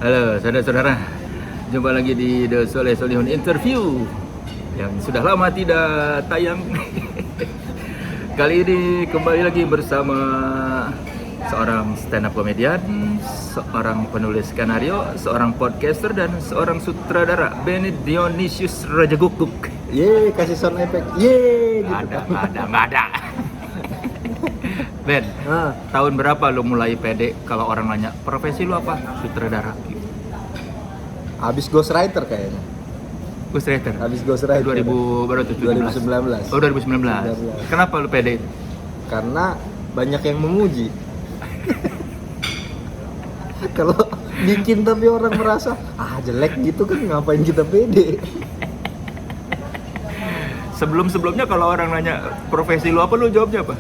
Halo saudara-saudara, jumpa lagi di The Soleh Solihun Interview yang sudah lama tidak tayang. Kali ini kembali lagi bersama seorang stand up comedian, seorang penulis skenario, seorang podcaster, dan seorang sutradara, Benny Dionysius Rajagukuk. Ye, kasih sound effect. Ye, gitu. Nggak ada. Ben, tahun berapa lo mulai pede kalau orang nanya profesi lo apa? Sutradara. Habis ghostwriter kayaknya. Ghostwriter. Habis ghostwriter. 2000 berapa tuh? 2019. Oh, 2019. Kenapa lo pede? Karena banyak yang memuji. Kalau bikin tapi orang merasa jelek gitu kan, ngapain kita pede? Sebelumnya kalau orang nanya profesi lu apa, lu jawabnya apa?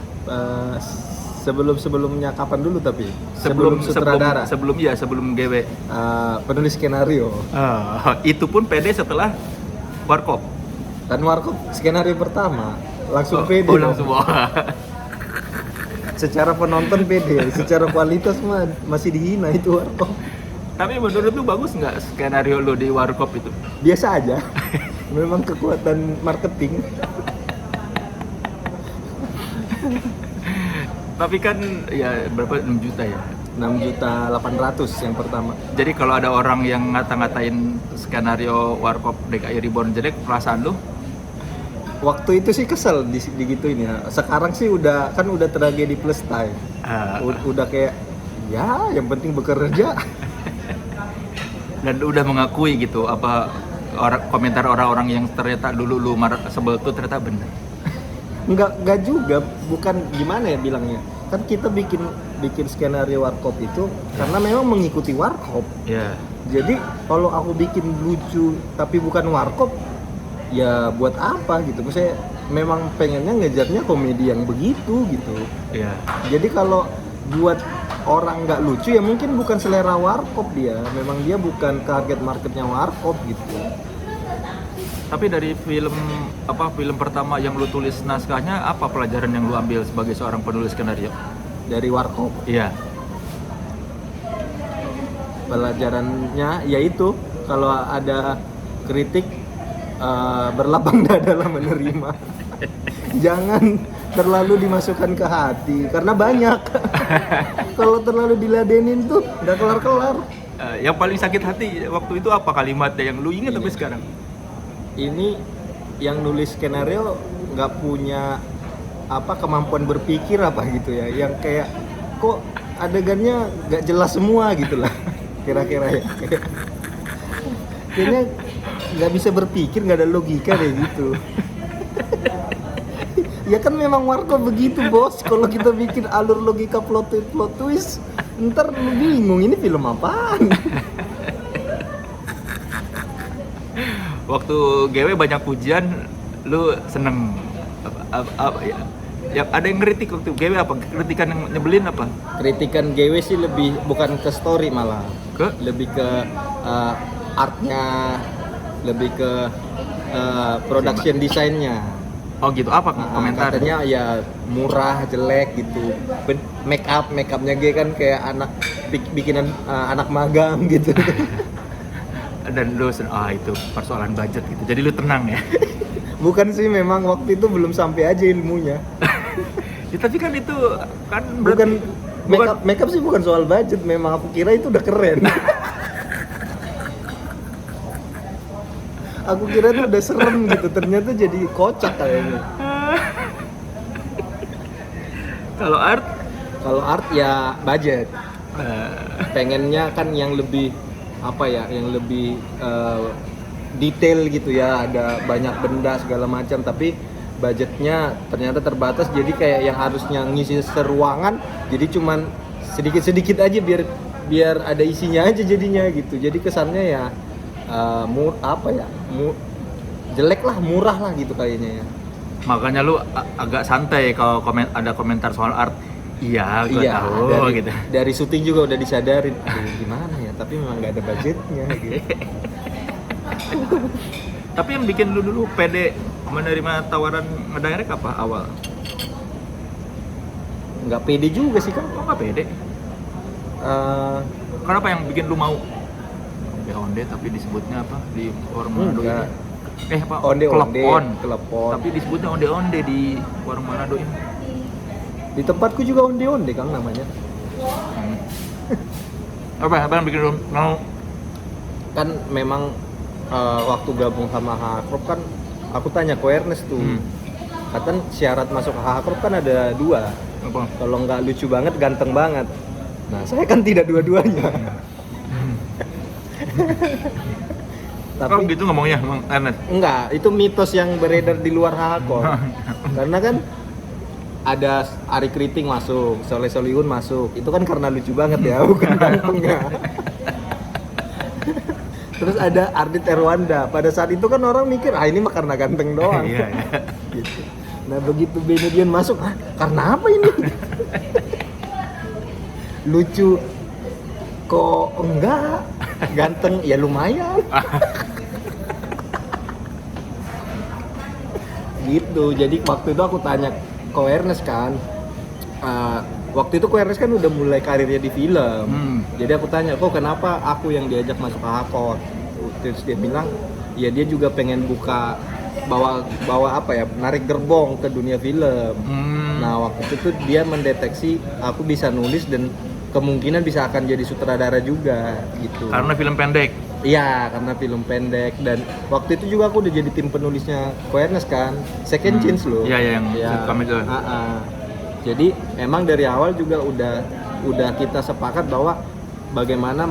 Sebelumnya kapan dulu tapi? Sebelum sutradara. Sebelum GW. Penulis skenario. Itu pun pede setelah warkop. Dan warkop skenario pertama langsung pede. Oh, langsung. Secara penonton pede, secara kualitas mah masih dihina itu warkop. Tapi menurut lu bagus nggak skenario lu di warkop itu? Biasa aja. Memang kekuatan marketing. Tapi kan ya berapa, 6 juta ya? 6.800.000 yang pertama. Jadi kalau ada orang yang ngata-ngatain skenario warkop DKI Reborn jelek, perasaan lu? Waktu itu sih kesel digituin ya. Sekarang sih udah tragedi plus time. Udah kayak ya yang penting bekerja. Dan udah mengakui gitu apa komentar orang-orang yang ternyata dulu lu sebel tuh ternyata bener. Enggak juga, bukan gimana ya bilangnya. Kan kita bikin skenario warkop itu karena memang mengikuti warkop. Iya. Jadi kalau aku bikin lucu tapi bukan warkop, ya buat apa gitu. Maksudnya memang pengennya ngejarnya komedi yang begitu gitu. Iya. Jadi kalau buat orang nggak lucu ya mungkin bukan selera warkop dia. Memang dia bukan target marketnya warkop gitu. Tapi dari film pertama yang lu tulis naskahnya, apa pelajaran yang lu ambil sebagai seorang penulis skenario? Dari warkop. Iya. Pelajarannya yaitu kalau ada kritik berlapang dadalah menerima. Jangan terlalu dimasukkan ke hati karena banyak. Kalau terlalu diladenin tuh nggak kelar-kelar. Yang paling sakit hati waktu itu apa kalimatnya yang lu ingat sampai sekarang? Ini yang nulis skenario nggak punya kemampuan berpikir apa gitu ya, yang kayak kok adegannya nggak jelas semua gitu lah kira-kira ya. Kayaknya nggak bisa berpikir, nggak ada logika deh gitu. Ya kan memang warkop begitu bos, kalau kita bikin alur logika plot twist ntar lu bingung ini film apaan. Waktu GW banyak pujian, lu seneng ya, ada yang ngeritik waktu GW apa? Kritikan yang nyebelin apa? Kritikan GW sih lebih bukan ke story malah, lebih ke artnya, lebih ke production desainnya. Oh gitu, apa komentar? Katanya ya murah, jelek gitu. Make upnya G kan kayak bikinan anak magang gitu. Dan lu itu persoalan budget gitu. Jadi lu tenang ya. Bukan sih, memang waktu itu belum sampai aja ilmunya. Ya, tapi kan itu kan bukan make up sih, bukan soal budget. Memang aku kira itu udah keren. Aku kira itu udah serem gitu. Ternyata jadi kocak kayaknya. Kalau art ya budget. Pengennya kan yang lebih yang lebih detail gitu ya, ada banyak benda segala macam, tapi budgetnya ternyata terbatas, jadi kayak yang harusnya ngisi seruangan jadi cuman sedikit-sedikit aja biar ada isinya aja jadinya gitu. Jadi kesannya ya jelek lah, murah lah gitu kayaknya ya. Makanya lu agak santai kalau ada komentar soal art. Iya, gue tahu gitu. Dari syuting juga udah disadarin, gimana ya, tapi memang nggak ada budgetnya gitu. Tapi yang bikin lu dulu pede menerima tawaran ngedirect apa awal? Nggak pede juga sih kan. Kok nggak pede? Kenapa yang bikin lu mau onde tapi disebutnya apa di warung Manado Enggak. ini? Apa? Onde-onde, Klepon. klepon. Tapi disebutnya onde-onde di warung Manado ini. Di tempatku juga onde-onde Kang namanya. Apa yang bikin lu mau? Kan memang waktu gabung sama Hakrop kan aku tanya ke Ernest tuh. Kata syarat masuk Hakrop kan ada 2. Apa? Kalau nggak lucu banget, ganteng banget. Nah, saya kan tidak dua-duanya. Tapi Tapi gitu ngomongnya, Bang Ernest. enggak, itu mitos yang beredar di luar Hakrop. Karena kan ada Ari Kriting masuk, Soleh Solihun masuk. Itu kan karena lucu banget ya, bukan gantengnya. Terus ada Ardit Erwanda. Pada saat itu kan orang mikir, ini mah karena ganteng doang. Iya. Gitu. Nah begitu Benedian masuk, karena apa ini? Lucu kok enggak, ganteng ya lumayan. Gitu. Jadi waktu itu aku tanya ke Ernest kan, waktu itu Ernest kan udah mulai karirnya di film. Jadi aku tanya, kok kenapa aku yang diajak masuk ke Hakot? Terus dia bilang, ya dia juga pengen bawa apa ya, narik gerbong ke dunia film. Nah waktu itu tuh dia mendeteksi aku bisa nulis dan kemungkinan bisa akan jadi sutradara juga gitu. Karena film pendek. Iya, karena film pendek. Dan waktu itu juga aku udah jadi tim penulisnya Ernest kan, Second Chance loh. Iya yang sitcom itu. Jadi emang dari awal juga udah kita sepakat bahwa bagaimana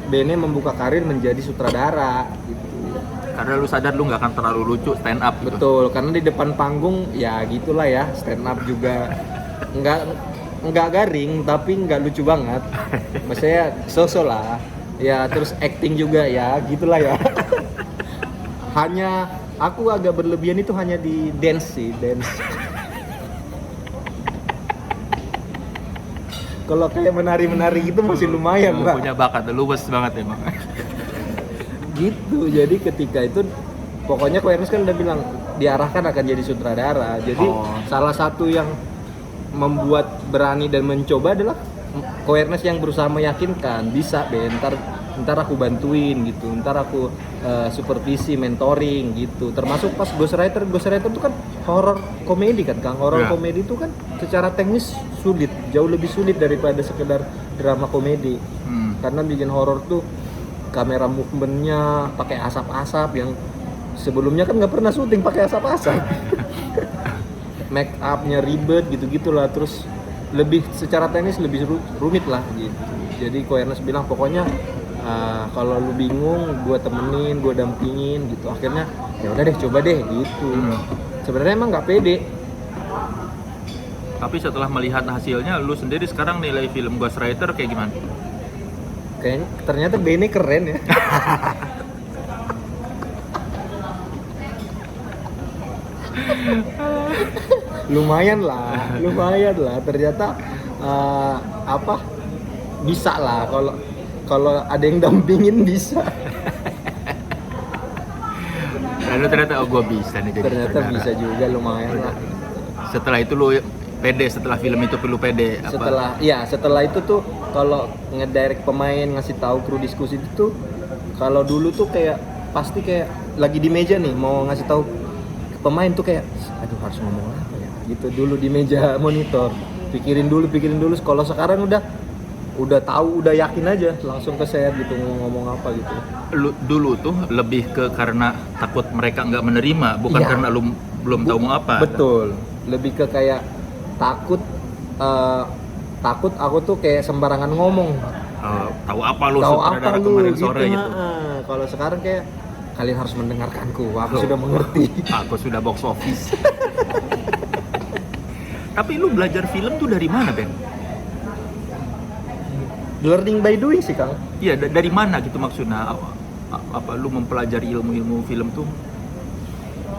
Bene membuka karir menjadi sutradara gitu. Karena lu sadar lu nggak akan terlalu lucu stand up gitu. Betul, karena di depan panggung ya gitulah ya, stand up juga nggak garing tapi nggak lucu banget. Maksudnya so-so lah. Ya terus acting juga ya gitulah ya. Hanya aku agak berlebihan itu hanya di dance. Kalau kayak menari-menari gitu masih lumayan Lu lah. punya bakat, lu luwes banget emang. Gitu, jadi ketika itu pokoknya Ernest kan udah bilang diarahkan akan jadi sutradara. Jadi salah satu yang membuat berani dan mencoba adalah Ernest yang berusaha meyakinkan bisa deh, ntar aku bantuin gitu, ntar aku supervisi, mentoring gitu. Termasuk pas Ghostwriter itu kan horor komedi kan Kang. Horor komedi itu kan secara teknis sulit, jauh lebih sulit daripada sekedar drama komedi. Karena bikin horor tuh kamera movementnya pakai asap-asap yang sebelumnya kan nggak pernah syuting pakai asap-asap. Make upnya ribet gitu-gitulah, terus lebih secara teknis lebih rumit lah gitu. Jadi Ernest bilang pokoknya kalau lu bingung gue temenin, gue dampingin gitu. Akhirnya ya udah deh coba deh gitu. Sebenarnya emang nggak pede. Tapi setelah melihat hasilnya, lu sendiri sekarang nilai film Ghostwriter kayak gimana? Kayaknya ternyata Bene keren ya. lumayan lah. Ternyata bisa lah kalau ada yang dampingin bisa. Lalu ternyata gue bisa nih jadi Ternyata sutradara. bisa juga, lumayan lah. Setelah itu lu pede, setelah film itu perlu pede apa? Setelah itu tuh kalau ngedirect pemain, ngasih tahu kru diskusi itu tuh, kalau dulu tuh kayak pasti kayak lagi di meja nih mau ngasih tahu pemain tuh kayak aduh harus ngomong apa ya gitu dulu di meja monitor, pikirin dulu. Kalau sekarang udah tahu, udah yakin aja langsung ke set gitu ngomong apa gitu. Lu dulu tuh lebih ke karena takut mereka nggak menerima, bukan karena lu belum tahu mau apa. Betul, lebih ke kayak takut aku tuh kayak sembarangan ngomong. Tahu apa lu sutradara kemarin sore gitu. Kalau sekarang kayak kalian harus mendengarkanku, aku sudah mengerti. Aku sudah box office. Tapi lu belajar film tuh dari mana, Ben? Learning by doing sih, Kang. Iya, dari mana gitu maksudnya? Apa lu mempelajari ilmu-ilmu film tuh?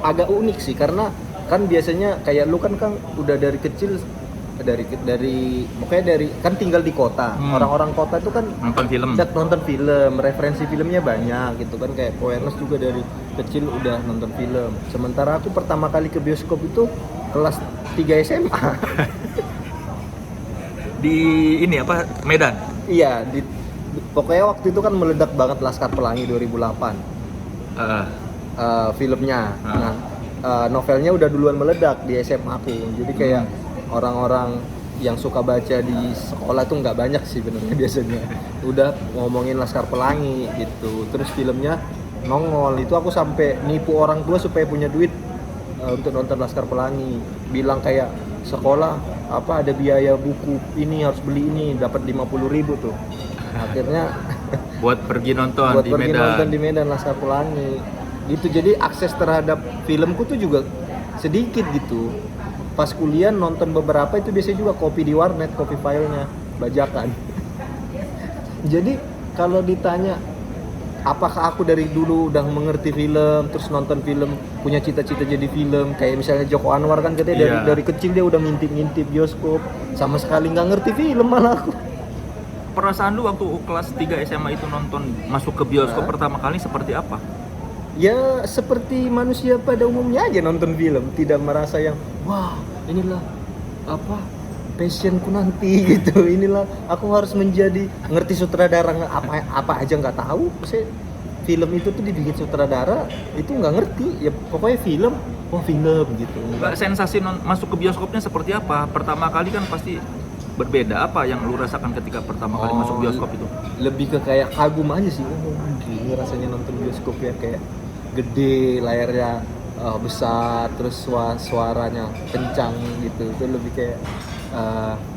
Agak unik sih, karena kan biasanya kayak lu kan Kang udah dari kecil dari kan tinggal di kota. Orang-orang kota itu kan nonton film, referensi filmnya banyak gitu kan, kayak Ernest juga dari kecil udah nonton film. Sementara aku pertama kali ke bioskop itu kelas 3 SMA. Di ini apa? Medan. Iya, Pokoknya waktu itu kan meledak banget Laskar Pelangi 2008 Ah, filmnya. Nah, novelnya udah duluan meledak di SMA aku. Jadi kayak orang-orang yang suka baca di sekolah tuh nggak banyak sih benernya biasanya. Udah ngomongin Laskar Pelangi gitu. Terus filmnya nongol. Itu aku sampai nipu orang tua supaya punya duit untuk nonton Laskar Pelangi. Bilang kayak sekolah apa ada biaya buku ini harus beli ini dapat 50.000 tuh. Akhirnya buat pergi nonton buat di pergi Medan. nonton di Medan Laskar Pelangi gitu. Jadi akses terhadap filmku tuh juga sedikit gitu. Pas kuliah nonton beberapa itu biasanya juga kopi di warnet, kopi filenya bajakan. Jadi kalau ditanya apakah aku dari dulu udah mengerti film, terus nonton film, punya cita-cita jadi film, kayak misalnya Joko Anwar kan katanya dari kecil dia udah ngintip-ngintip bioskop, sama sekali nggak ngerti film malah aku. Perasaan lu waktu kelas 3 SMA itu nonton masuk ke bioskop pertama kali seperti apa? Ya seperti manusia pada umumnya aja nonton film, tidak merasa yang wah inilah apa passionku nanti gitu, inilah aku harus menjadi ngerti sutradara apa aja nggak tahu. Saya film itu tuh dibikin sutradara itu nggak ngerti ya, pokoknya film gitu. Sensasi masuk ke bioskopnya seperti apa? Pertama kali kan pasti berbeda. Apa yang lu rasakan ketika pertama kali masuk bioskop itu? Lebih ke kayak kagum aja sih, gini rasanya nonton bioskop ya, kayak gede, layarnya besar, terus suaranya kencang gitu. Itu lebih kayak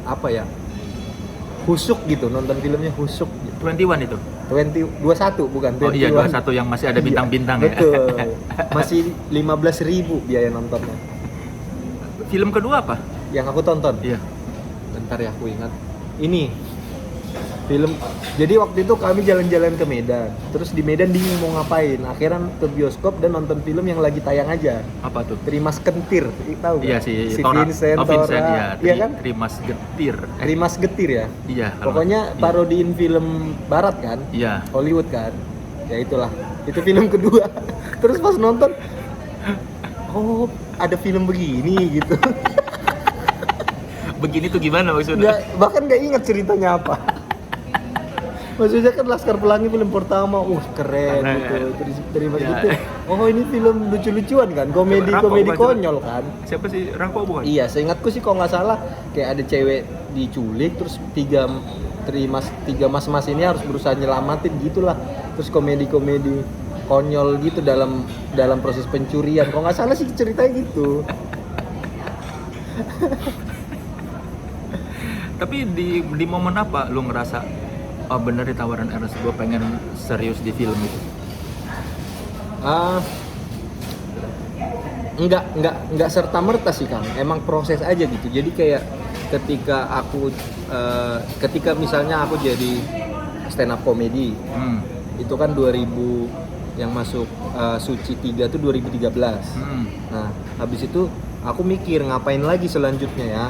apa ya, husuk gitu, nonton filmnya husuk gitu. 21 itu? 21 bukan 21. Oh iya, 21 yang masih ada bintang-bintang ya? Betul, masih 15.000 biaya nontonnya. Film kedua apa? Yang aku tonton? Iya. Bentar ya, aku ingat. Ini film. Jadi waktu itu kami jalan-jalan ke Medan. Terus di Medan bingung mau ngapain. Akhirnya ke bioskop dan nonton film yang lagi tayang aja. Apa tuh? Trimas Kentir. Tahu Iya gak? si Vincent, Vincent Tora. ya. Iya kan? Trimas Getir. Trimas Getir ya. Iya. Pokoknya parodiin film barat kan? Iya. Hollywood kan? Ya itulah. Itu film kedua. Terus pas nonton, oh ada film begini gitu. Begini tuh gimana maksudnya? Bahkan nggak ingat ceritanya apa. Maksudnya kan Laskar Pelangi film pertama, keren gitu. Terima gitu. Oh ini film lucu-lucuan kan, komedi konyol kan. Siapa sih, Rako bukan? Iya, seingatku sih kalau nggak salah kayak ada cewek diculik, terus tiga mas ini harus berusaha nyelamatin gitulah. Terus komedi konyol gitu dalam proses pencurian. Kalau nggak salah sih ceritanya gitu. Tapi di momen apa lu ngerasa oh bener di tawaran Ernest, gue pengen serius di film itu? Enggak serta merta sih Kang, emang proses aja gitu. Jadi kayak ketika misalnya aku jadi stand up comedy, itu kan 2000 yang masuk Suci 3 tuh 2013. Nah habis itu aku mikir ngapain lagi selanjutnya ya.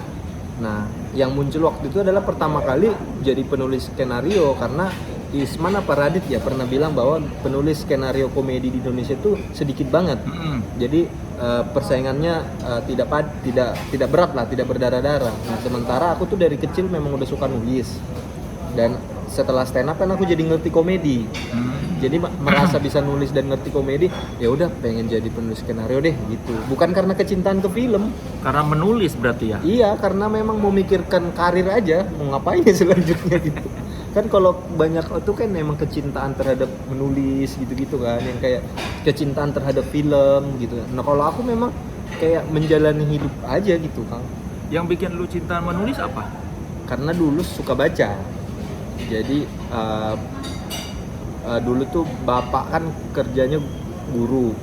Nah, yang muncul waktu itu adalah pertama kali jadi penulis skenario, karena Isman apa Radit ya pernah bilang bahwa penulis skenario komedi di Indonesia itu sedikit banget. Jadi persaingannya tidak berat lah, tidak berdarah-darah. Nah, sementara aku tuh dari kecil memang udah suka nulis. Dan setelah stand up kan aku jadi ngerti komedi. Jadi merasa bisa nulis dan ngerti komedi, ya udah pengen jadi penulis skenario deh gitu. Bukan karena kecintaan ke film. Karena menulis berarti ya? Iya, karena memang memikirkan karir aja, mau ngapain ya selanjutnya gitu. Kan kalau banyak itu kan memang kecintaan terhadap menulis gitu-gitu kan, yang kayak kecintaan terhadap film gitu. Nah kalau aku memang kayak menjalani hidup aja gitu Kang. Yang bikin lu cinta menulis apa? Karena dulu suka baca. Jadi dulu tuh bapak kan kerjanya guru.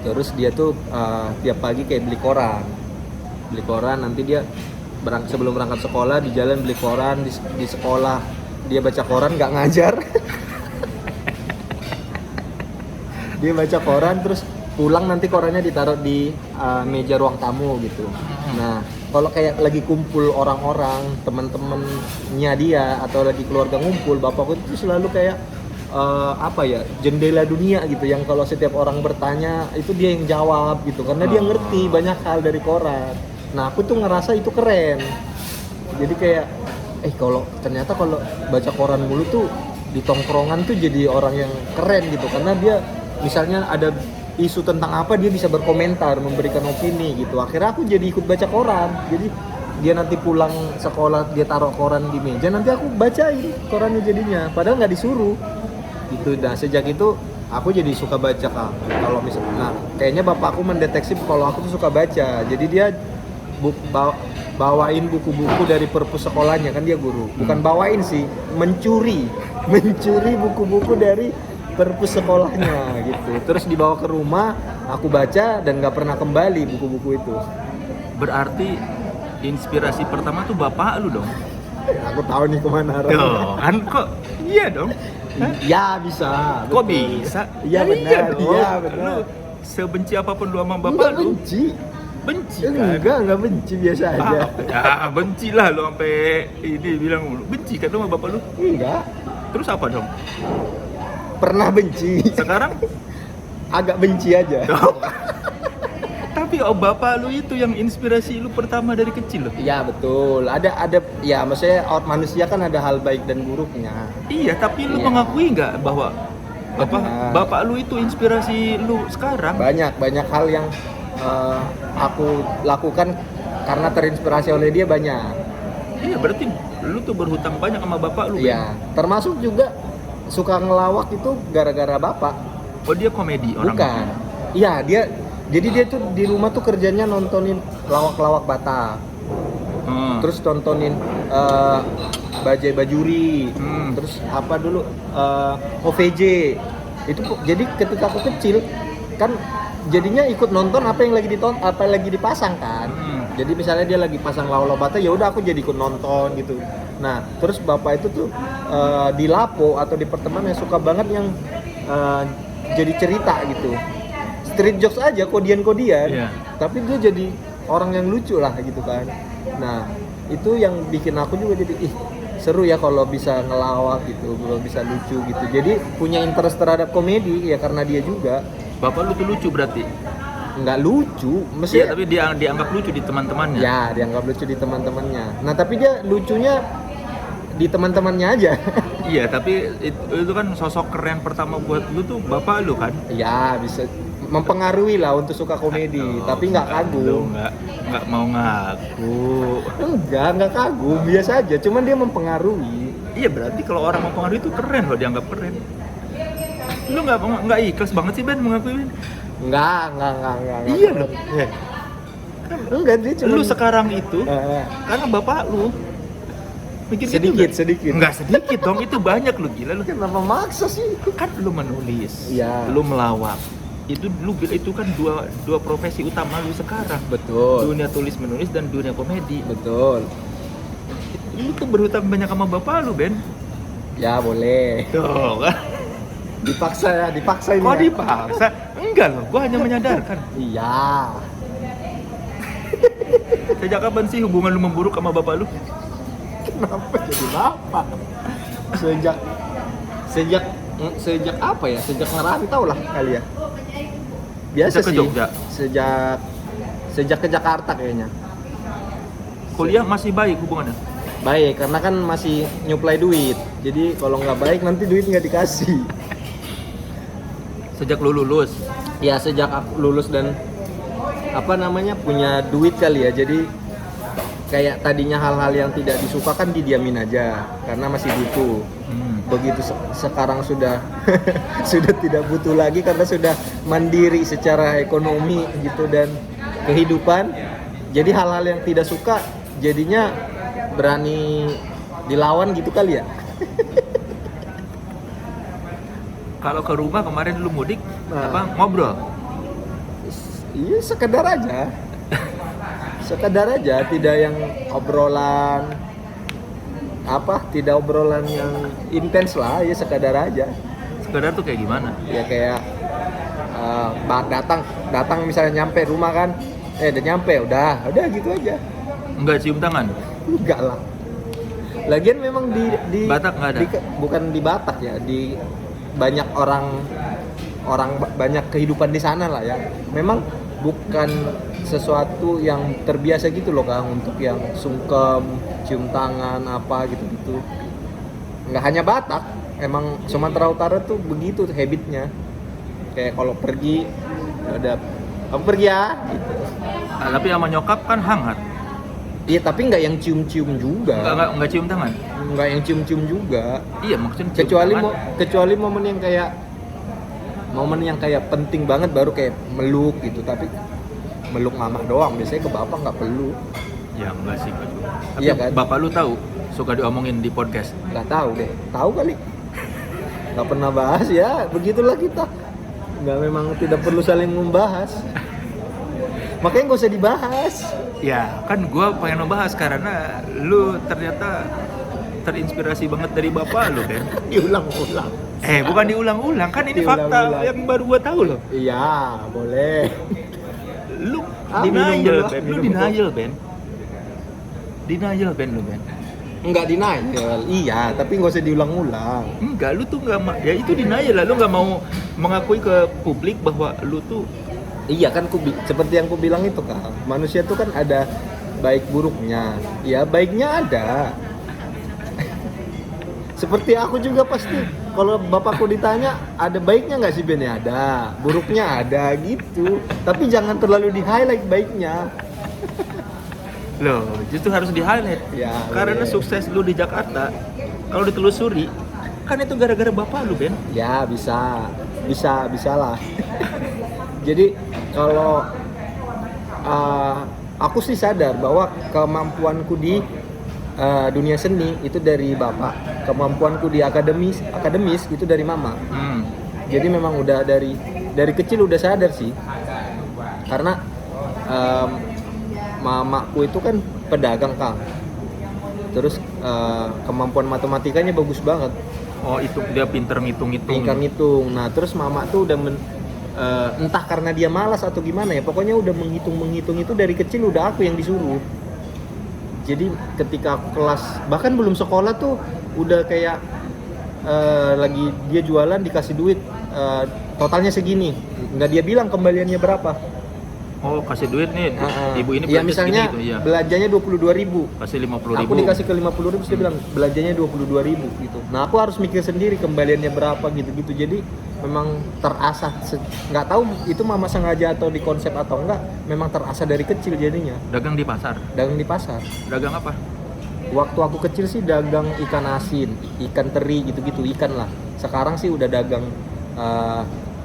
Terus dia tuh tiap pagi kayak beli koran, nanti dia sebelum berangkat sekolah di jalan beli koran, di sekolah dia baca koran, nggak ngajar. Dia baca koran terus pulang, nanti korannya ditaruh di meja ruang tamu gitu. Nah kalau kayak lagi kumpul orang-orang, teman-temannya dia atau lagi keluarga ngumpul, bapakku itu selalu kayak jendela dunia gitu, yang kalau setiap orang bertanya itu dia yang jawab gitu, karena dia ngerti banyak hal dari koran. Nah aku tuh ngerasa itu keren. Jadi kayak kalau ternyata kalau baca koran mulu tuh di tongkrongan tuh jadi orang yang keren gitu, karena dia misalnya ada isu tentang apa dia bisa berkomentar, memberikan opini gitu. Akhirnya aku jadi ikut baca koran. Jadi dia nanti pulang sekolah dia taruh koran di meja, nanti aku bacain korannya jadinya, padahal nggak disuruh gitu. Nah sejak itu aku jadi suka baca Kang. Kalau misalnya, nah kayaknya bapakku mendeteksi kalau aku tuh suka baca, jadi dia bawain buku-buku dari perpus sekolahnya, kan dia guru, bukan bawain sih, mencuri buku-buku dari perpus sekolahnya gitu, terus dibawa ke rumah, aku baca dan nggak pernah kembali buku-buku itu. Berarti inspirasi pertama tuh bapak lu dong? Aku tahu nih kemana Tuh, kan kok iya dong? Ya bisa. Kok betul. bisa? Iya benar. dong. Iya benar. Lu sebenci apapun lu sama bapak Enggak lu? benci. Benci kan? Enggak benci, biasa aja. Ya benci lah lu sampai ini bilang lu benci kan lu sama bapak lu? Enggak. Terus apa dong? Pernah benci. Sekarang? Agak benci aja. Tapi bapak lu itu yang inspirasi lu pertama dari kecil loh. Iya betul. Ada ya maksudnya manusia kan ada hal baik dan buruknya. Iya, tapi lu Iya. mengakui nggak bahwa Benar. bapak lu itu inspirasi lu sekarang? Banyak hal yang aku lakukan karena terinspirasi oleh dia banyak. Iya, berarti lu tuh berhutang banyak sama bapak lu. Iya, termasuk juga suka ngelawak itu gara-gara bapak. Ben? Oh, dia komedi orang. Bukan. Iya, jadi dia tuh di rumah tuh kerjanya nontonin lawak-lawak Batak. Terus nontonin Bajai Bajuri. Terus apa dulu OVJ. Itu jadi ketika aku kecil kan jadinya ikut nonton apa yang lagi dipasang kan. Jadi misalnya dia lagi pasang lawak-lawak Batak, ya udah aku jadi ikut nonton gitu. Nah, terus bapak itu tuh di Lapo atau di pertemanan suka banget yang jadi cerita gitu. Street jokes aja, kodian-kodian. Iya. Tapi dia jadi orang yang lucu lah gitu kan. Nah, itu yang bikin aku juga jadi seru ya kalau bisa ngelawak gitu, kalau bisa lucu gitu. Jadi punya interest terhadap komedi ya karena dia juga. Bapak lu tuh lucu berarti? Nggak lucu, Iya, mesti tapi dia dianggap lucu di teman-temannya. ya dianggap lucu di teman-temannya. Nah, tapi dia lucunya di teman-temannya aja. Iya, tapi itu kan sosok keren pertama buat lu tuh bapak lu kan? Ya, bisa mempengaruhi lah untuk suka komedi, tapi nggak Lu kagum. nggak mau ngaku. Nggak kagum, biasa aja. Cuman dia mempengaruhi. Iya, berarti kalau orang mau pengaruh itu keren loh, dianggap keren. Lu nggak ikhlas banget sih Ben mengakui Ben? Nggak. Iya loh. Enggak, dia cuma Lu sekarang itu karena bapak lu mikir sedikit. Enggak sedikit dong, itu banyak lu, gila lu. Kenapa maksa sih? Kan lu menulis, Iya. lu melawak. Itu kan dua profesi utama lu sekarang. Betul. Dunia tulis menulis dan dunia komedi. Betul. Lu tuh berhutang banyak sama bapak lu, Ben. Ya boleh. Tuh kan. Dipaksa ini. Kok ya? dipaksa? Enggak loh, gua hanya menyadarkan. Iya. Sejak kapan sih hubungan lu memburuk sama bapak lu? Kenapa jadi bapak? Sejak apa ya? Sejak ngerantau lah kali ya. Biasa Sejak ke sih. Jogja? Sejak ke Jakarta kayaknya. Kuliah masih baik hubungannya? Baik, karena kan masih nyuplai duit. Jadi kalau nggak baik nanti duit nggak dikasih. Sejak lu lulus? Ya sejak aku lulus dan punya duit kali ya. Jadi kayak tadinya hal-hal yang tidak disuka kan didiamin aja karena masih butuh. Begitu sekarang sudah sudah tidak butuh lagi karena sudah mandiri secara ekonomi gitu dan kehidupan. Jadi hal-hal yang tidak suka jadinya berani dilawan gitu kali ya. Kalau ke rumah kemarin lu mudik, Nah. ngobrol? Iya sekedar aja, tidak yang obrolan tidak obrolan yang intens lah, ya sekedar aja. Sekedar tuh kayak gimana? Ya kayak datang misalnya nyampe rumah kan, udah nyampe, udah gitu aja. Enggak cium tangan? Enggak lah. Lagian memang di Batak nggak ada? Bukan di Batak ya, di banyak orang banyak kehidupan di sana lah ya. Memang bukan sesuatu yang terbiasa gitu loh Kang untuk yang sungkem cium tangan apa gitu-gitu. Nggak hanya Batak, emang Sumatera Utara tuh begitu habitnya. Kayak kalau pergi ada kamu pergi ya gitu. Tapi sama nyokap kan hangat. Iya, tapi nggak yang cium-cium juga. Enggak cium tangan. Nggak yang cium-cium juga. Iya, maksudnya cium Kecuali tangan. kecuali momen yang kayak penting banget baru kayak meluk gitu. Tapi meluk mama doang, biasanya ke bapak nggak peluk. Ya enggak sih Kak. Tapi Iya kan? bapak lu tahu suka diomongin di podcast. Nggak tahu deh, tahu kali. Nggak pernah bahas ya, begitulah kita. Nggak, memang tidak perlu saling membahas. Makanya nggak usah dibahas. Ya, kan gua pengen membahas karena lu ternyata terinspirasi banget dari bapak lu, Ben. Diulang-ulang. Bukan diulang-ulang, kan ini fakta Diulang-ulang. yang baru gua tahu loh. Iya, boleh. Lu Minum denial, dulu, Ben. Lu minum denial, Ben. Denial, Ben, lu, Ben. Enggak denial, iya, tapi nggak usah diulang-ulang. Enggak, lu tuh ya itu denial lah. Lu nggak mau mengakui ke publik bahwa lu tuh Iya kan, seperti yang ku bilang itu kan, manusia tuh kan ada baik buruknya. Ya baiknya ada. Seperti aku juga pasti, kalau bapakku ditanya ada baiknya nggak sih Ben, ya ada, buruknya ada gitu. Tapi jangan terlalu di highlight baiknya. loh, justru harus di-highlight. Ya, Karena boleh. sukses lu di Jakarta, kalau ditelusuri, kan itu gara-gara bapak lu, Ben. Ya bisa lah. Jadi kalau aku sih sadar bahwa kemampuanku di dunia seni itu dari bapak, kemampuanku di akademis itu dari mama. Jadi memang udah dari kecil udah sadar sih, karena mamaku itu kan pedagang Kang. Terus kemampuan matematikanya bagus banget. Oh, itu dia pinter ngitung-ngitung. Nah terus mama tuh udah entah karena dia malas atau gimana ya, pokoknya udah menghitung itu dari kecil udah aku yang disuruh. Jadi ketika aku kelas, bahkan belum sekolah tuh udah kayak lagi dia jualan dikasih duit, totalnya segini, nggak dia bilang kembaliannya berapa. Oh, kasih duit nih, ibu ini ya belanja misalnya segini gitu, ya. belanjanya 22.000, Kasih 50.000. aku dikasih ke 50.000, dia bilang belanjanya 22.000 gitu. Nah aku harus mikir sendiri kembaliannya berapa gitu. Jadi memang terasah, nggak tahu itu mama sengaja atau di konsep atau enggak, memang terasah dari kecil jadinya. Dagang di pasar. Dagang apa? Waktu aku kecil sih dagang ikan asin, ikan teri gitu-gitu, ikan lah. Sekarang sih udah dagang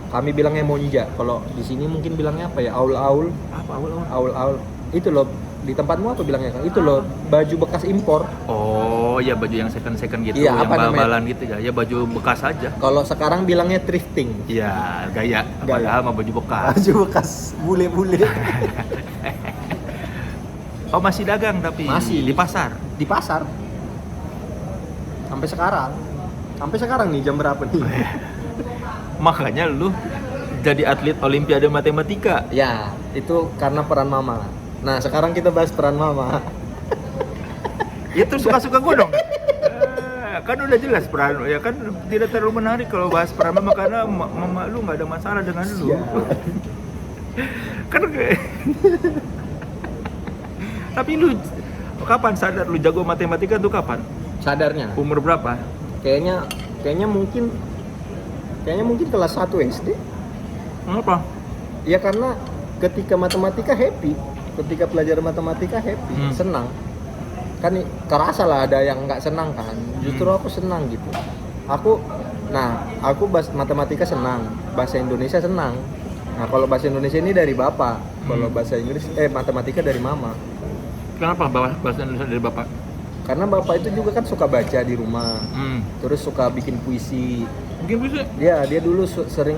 kami bilangnya monja. Kalau di sini mungkin bilangnya apa ya? Aul-aul. Apa awal-awal? Aul-aul. Itu loh, di tempatmu apa bilangnya Kang? Itu loh, baju bekas impor. Oh, ya baju yang second gitu, Iya, yang apa namanya? bal-balan gitu ya. Ya baju bekas aja. Kalau sekarang bilangnya thrifting. Iya, gaya. Padahal mah baju bekas. Baju bekas bule-bule. Oh, masih dagang tapi Masih. di pasar. Di pasar. Sampai sekarang nih jam berapa nih? Makanya lu jadi atlet olimpiade matematika. Ya, itu karena peran mama. Nah, sekarang kita bahas peran mama. Itu suka-suka gue dong. Kan udah jelas peran, ya kan tidak terlalu menarik kalau bahas peran mama karena mama lu nggak ada masalah dengan lu. Ya. Kan tapi lu kapan sadar lu jago matematika tuh kapan? Sadarnya? Umur berapa? Kayaknya mungkin kelas 1 SD. Kenapa? Ya karena ketika matematika happy, ketika pelajaran matematika happy, senang. Kan kerasa lah ada yang nggak senang kan. Justru aku senang gitu. Aku bahasa matematika senang, bahasa Indonesia senang. Nah kalau bahasa Indonesia ini dari bapak, kalau bahasa Inggris matematika dari mama. Kenapa bahasa Indonesia dari bapak? Karena bapak itu juga kan suka baca di rumah, terus suka bikin puisi. Bikin puisi? Dia dulu sering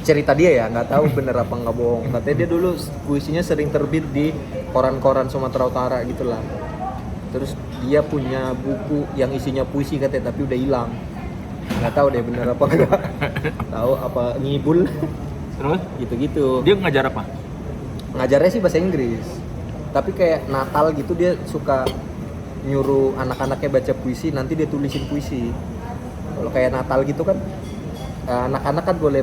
cerita dia ya, nggak tahu bener apa nggak bohong. Katanya dia dulu puisinya sering terbit di koran-koran Sumatera Utara gitulah. Terus dia punya buku yang isinya puisi katanya, tapi udah hilang. Nggak tahu deh bener apa enggak. Tahu apa ngibul? Terus? Gitu-gitu. Dia ngajar apa? Ngajarnya sih bahasa Inggris. Tapi kayak Natal gitu dia suka nyuruh anak-anaknya baca puisi, nanti dia tulisin puisi. Kalau kayak Natal gitu kan anak-anak kan boleh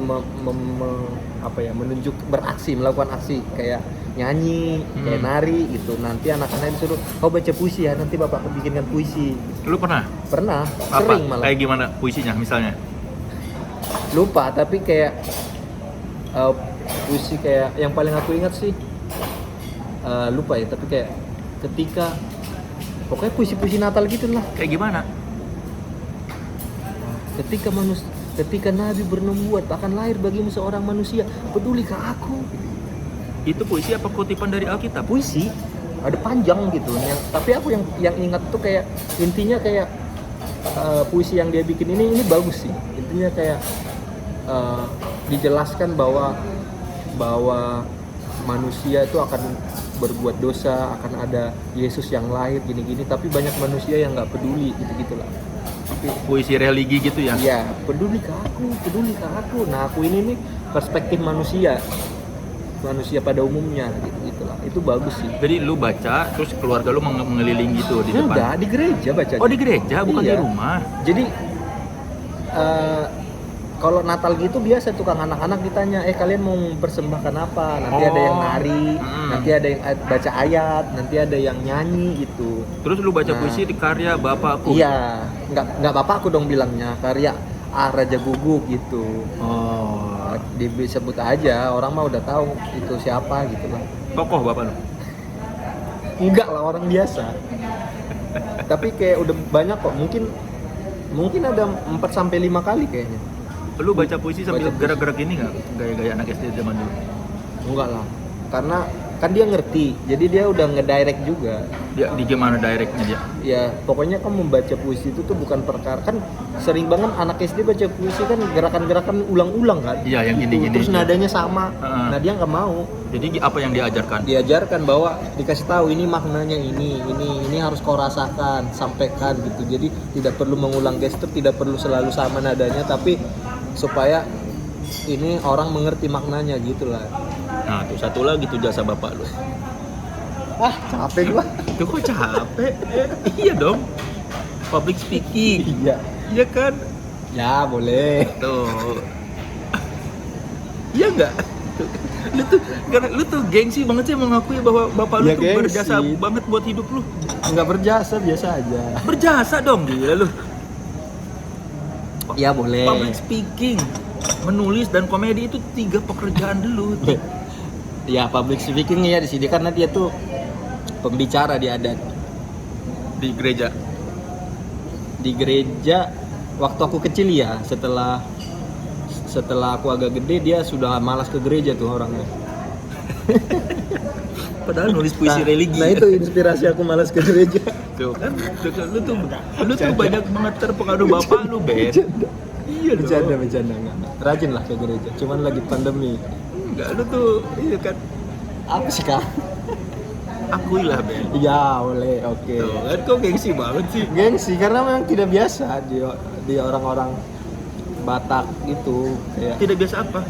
menunjuk beraksi, melakukan aksi kayak nyanyi, kayak nari gitu. Nanti anak-anak disuruh, kau baca puisi ya, nanti bapak bikinkan puisi. Lu pernah? Pernah, Apa? sering malah. Kayak gimana puisinya misalnya? Lupa, tapi kayak puisi kayak yang paling aku ingat sih, lupa ya, tapi kayak pokoknya puisi-puisi Natal gitu lah. Kayak gimana? Ketika Nabi bernubuat akan lahir bagimu seorang manusia, pedulikah aku? Itu puisi apa kutipan dari Alkitab? Puisi ada panjang gitu, tapi aku yang ingat tuh kayak intinya kayak puisi yang dia bikin ini bagus sih. Intinya kayak dijelaskan bahwa manusia itu akan berbuat dosa, akan ada Yesus yang lahir gini-gini, tapi banyak manusia yang nggak peduli gitu-gitulah. Puisi religi gitu ya? Iya, pedulikah aku. Nah, aku ini nih perspektif manusia pada umumnya gitu-gitulah. Itu bagus sih. Jadi lu baca, terus keluarga lu mengelilingi gitu di depan? Enggak, di gereja bacanya. Oh, di gereja, bukan Iya. di rumah? Jadi kalau Natal gitu biasa tukang anak-anak ditanya, kalian mau mempersembahkan apa? Nanti ada yang nari, nanti ada yang baca ayat, nanti ada yang nyanyi gitu. Terus lu baca puisi di karya bapakku? Iya, nggak bapakku dong bilangnya, karya Raja Guguk gitu. Oh. Disebut aja, orang mah udah tahu itu siapa gitu lah. Tokoh bapak lu? Enggak lah, orang biasa. Tapi kayak udah banyak kok, mungkin ada 4-5 kali kayaknya. Lu baca puisi sambil Baca puisi. gerak-gerak ini nggak? Gaya-gaya anak SD zaman dulu? Enggak lah, karena kan dia ngerti, jadi dia udah ngedirect juga. Dia di gimana directnya dia? Ya pokoknya kan membaca puisi itu tuh bukan perkara, kan sering banget anak SD baca puisi kan gerakan-gerakan ulang-ulang kan. Iya, yang Gitu. gini-gini. Terus nadanya sama. Heeh. Nah dia nggak mau. Jadi apa yang diajarkan? Diajarkan bahwa dikasih tahu ini maknanya ini harus kau rasakan, sampaikan gitu. Jadi tidak perlu mengulang gestur, tidak perlu selalu sama nadanya, tapi supaya ini orang mengerti maknanya gitulah. Nah, tuh satu lagi tuh jasa bapak lu. Capek gua. Tuh kok capek? Iya dong. Public speaking. Iya. Iya kan? Ya boleh. Tuh. Iya enggak? Lu tuh gengsi banget sih mengakui bahwa bapak lu Ya, tuh gengsi. berjasa banget buat hidup lu. Nggak berjasa, biasa aja. Berjasa dong gila lu. Ya boleh. Public speaking, menulis dan komedi itu 3 pekerjaan dulu. Ya public speaking ya di sini karena dia tuh pembicara di adat. Di gereja. Di gereja waktu aku kecil ya, setelah aku agak gede dia sudah malas ke gereja tuh orangnya. Padahal nulis puisi religi. Nah itu inspirasi aku malas ke gereja. Tuh kan, lu tuh banyak banget terpengaruh bapak lu, Ben. Iya dong. Bercanda enggak. Rajin lah ke gereja, cuman lagi pandemi. Enggak, lu tuh iya kan. Apa sih kak? Akuilah, Ben. Ya boleh, oke. Tuh kan kok gengsi banget sih. Gengsi karena memang tidak biasa di orang-orang Batak itu kayak Tidak biasa apa?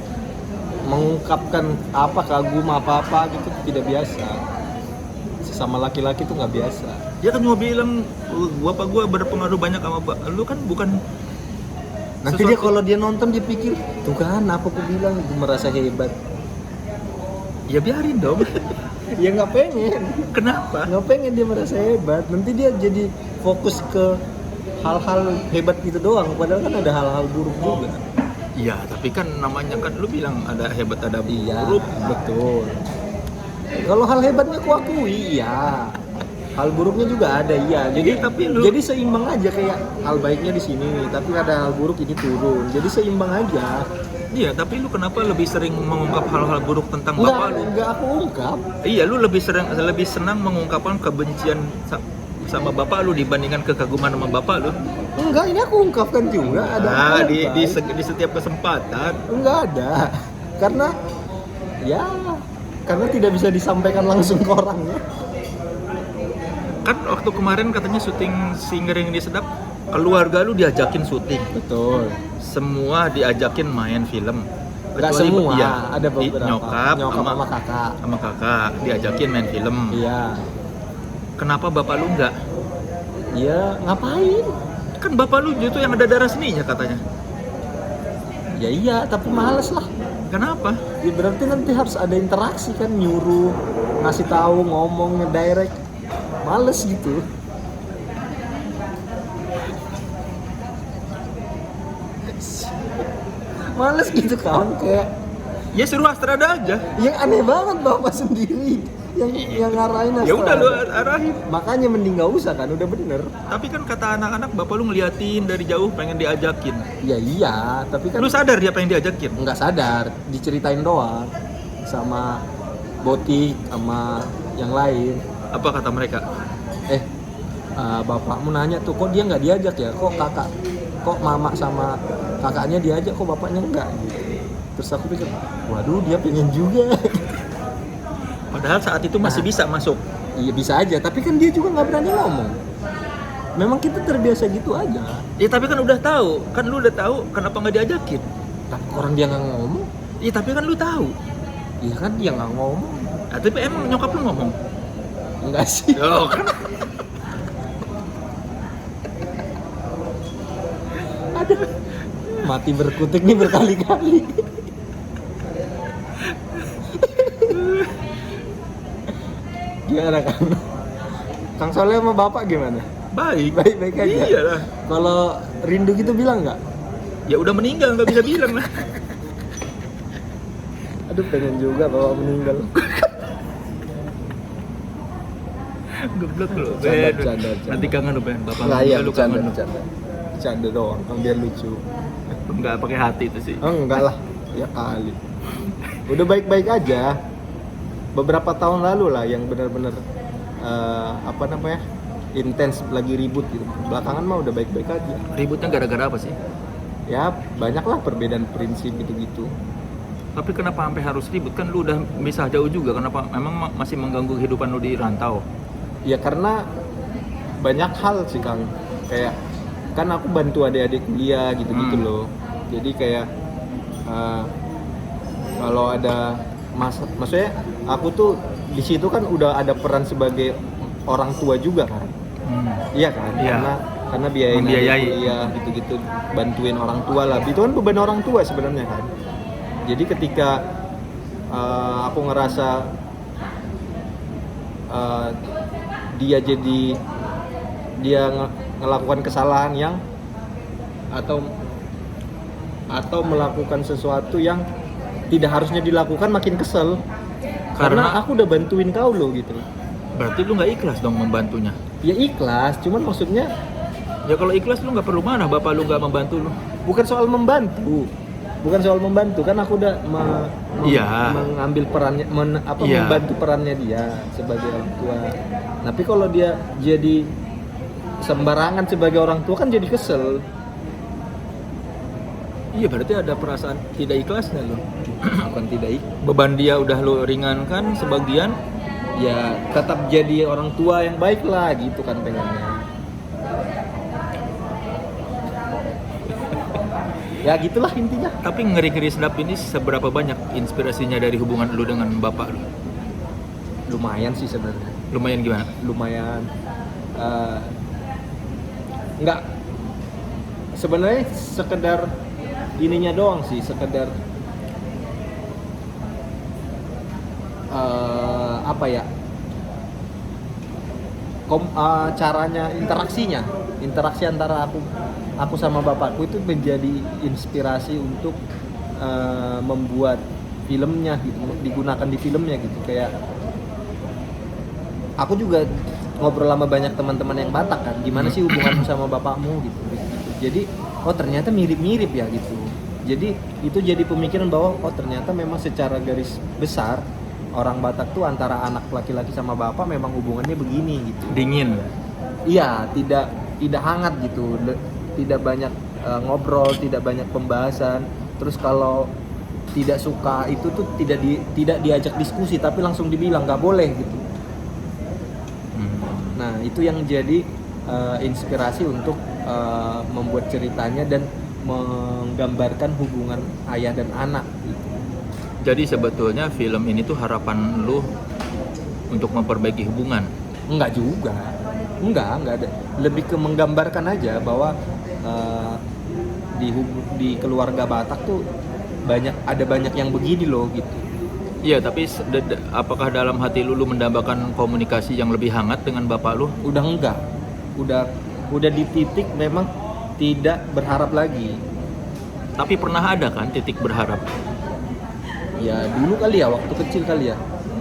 mengungkapkan apa kagum apa gitu tidak biasa. Sesama laki-laki tuh nggak biasa. Dia kan cuma bilang bapak gua berpengaruh banyak sama lu kan bukan. Nanti dia kalau dia nonton dia pikir tuh kan apa aku bilang, gue merasa hebat. Ya biarin dong. Ya nggak pengen. Kenapa? Nggak pengen dia merasa hebat. Nanti dia jadi fokus ke hal-hal hebat gitu doang. Padahal kan ada hal-hal buruk juga. Iya, tapi kan namanya kan lu bilang ada hebat ada Iya, buruk. betul. Kalau hal hebatnya aku akui, iya. Hal buruknya juga ada, iya. Jadi Iya, tapi lu- jadi seimbang aja, kayak hal baiknya di sini, tapi ada hal buruk ini turun. Jadi seimbang aja. Iya, tapi lu kenapa lebih sering mengungkap hal-hal buruk tentang bapak lu? Enggak aku ungkap. Iya, lu lebih senang mengungkapkan kebencian sama bapak lu dibandingkan kekaguman sama bapak lu. Enggak, ini aku ungkapkan juga. Ada Nah, hal di baik. setiap kesempatan. Enggak ada. Karena karena tidak bisa disampaikan langsung ke orangnya. Kan waktu kemarin katanya syuting Singer yang di Sedap, keluarga lu diajakin syuting. Betul. Semua diajakin main film. Enggak Kecuali semua, iya, ada beberapa. Nyokap sama kakak. sama kakak diajakin main film. Iya. Kenapa bapak lu enggak? Iya, ngapain? Kan bapak lu itu yang ada darah seninya katanya. Ya iya, tapi males lah. Kenapa? Ya berarti nanti harus ada interaksi kan, nyuruh, ngasih tahu, ngomong, ngedirect. Males gitu. Males gitu kan, kayak Ya suruh Astrada aja. yang aneh banget bapak sendiri yang ngarahin Ya udah lu Astrada. arahin. Makanya mending nggak usah kan, udah bener. Tapi kan kata anak-anak bapak lu ngeliatin dari jauh pengen diajakin. Ya iya, tapi kan Lu sadar dia pengen diajakin? nggak sadar, diceritain doang sama Botik sama yang lain. Apa kata mereka? Bapakmu nanya tuh, kok dia nggak diajak ya, kok mama sama kakaknya diajak, kok bapaknya enggak gitu. Terus aku pikir, waduh dia pengen juga. Padahal saat itu masih bisa masuk. Iya bisa aja, tapi kan dia juga nggak berani ngomong. Memang kita terbiasa gitu aja. Ya tapi kan udah tahu, kan lu udah tahu kenapa nggak diajakin? Tapi orang dia nggak ngomong, Ya tapi kan lu tahu. iya kan dia nggak ngomong. Nah, tapi emang nyokap lu ngomong? Enggak sih. Oh, kan. Aduh, mati berkutik nih berkali-kali. Gimana kan? Kang Soleh sama bapak gimana? Baik. Baik-baik aja. Iya lah. Kalau rindu gitu bilang nggak? Ya udah meninggal nggak bisa bilang lah. Aduh pengen juga bapak meninggal. Geblek lu, Bercanda, Ben. bercanda. Nanti kangen lu, Ben. Bapak Nggak, iya meninggal lu bercanda, kangen lu. bercanda. Bercanda doang, kan biar lucu. Enggak pakai hati itu sih. Oh, enggak lah, ya kali. Udah baik-baik aja. Beberapa tahun lalu lah yang benar-benar apa namanya, intens lagi ribut gitu. Belakangan mah udah baik-baik aja. Ributnya gara-gara apa sih? Ya banyaklah perbedaan prinsip gitu-gitu. Tapi kenapa sampai harus ribut? Kan lu udah misah jauh juga. Kenapa memang masih mengganggu kehidupan lu di rantau? Ya karena banyak hal sih Kang. Kayak kan aku bantu adik-adik kuliah gitu-gitu loh. Jadi kayak kalau ada maksudnya aku tuh di situ kan udah ada peran sebagai orang tua juga kan. Iya kan? Iya. Karena biayain adik Membiayai. kuliah gitu-gitu, bantuin orang tua lah. Itu kan beban orang tua sebenarnya kan. Jadi ketika aku ngerasa dia ngelakukan kesalahan yang atau melakukan sesuatu yang tidak harusnya dilakukan, makin kesel karena aku udah bantuin kau loh gitu. Berarti lu nggak ikhlas dong membantunya. Ya ikhlas, cuman maksudnya Ya kalau ikhlas lu nggak perlu marah, bapak lu nggak membantu lu. bukan soal membantu kan aku udah Iya. mengambil perannya Iya. membantu perannya dia sebagai orang tua. Tapi kalau dia jadi sembarangan sebagai orang tua kan jadi kesel. Iya berarti ada perasaan tidak ikhlasnya lu. Bukan tidak Beban dia udah lu ringankan sebagian. ya tetap jadi orang tua yang baik lah gitu kan pengennya. Ya gitulah intinya. Tapi ngeri-ngeri sedap ini seberapa banyak inspirasinya dari hubungan lu dengan bapak lu? Lumayan sih sebenarnya. Lumayan gimana? Lumayan nggak sebenarnya sekedar ininya doang sih, sekedar apa ya, caranya, interaksi antara aku sama bapakku itu menjadi inspirasi untuk membuat filmnya gitu, digunakan di filmnya gitu. Kayak aku juga ngobrol sama banyak teman-teman yang Batak kan, gimana sih hubunganmu sama bapakmu gitu. Jadi oh ternyata mirip-mirip ya gitu. Jadi itu jadi pemikiran bahwa oh ternyata memang secara garis besar orang Batak tuh antara anak laki-laki sama bapak memang hubungannya begini gitu. Dingin. Iya, tidak hangat gitu, tidak banyak ngobrol, tidak banyak pembahasan. Terus kalau tidak suka itu tuh tidak diajak diskusi, tapi langsung dibilang nggak boleh gitu. Nah itu yang jadi inspirasi untuk membuat ceritanya dan menggambarkan hubungan ayah dan anak gitu. Jadi sebetulnya film ini tuh harapan lu untuk memperbaiki hubungan? Enggak juga, enggak ada. Lebih ke menggambarkan aja bahwa di keluarga Batak tuh ada banyak yang begini loh gitu. Iya, tapi apakah dalam hati lu mendambakan komunikasi yang lebih hangat dengan bapak lu? Udah enggak, udah di titik memang tidak berharap lagi. Tapi pernah ada kan titik berharap? Ya dulu kali ya, waktu kecil kali ya.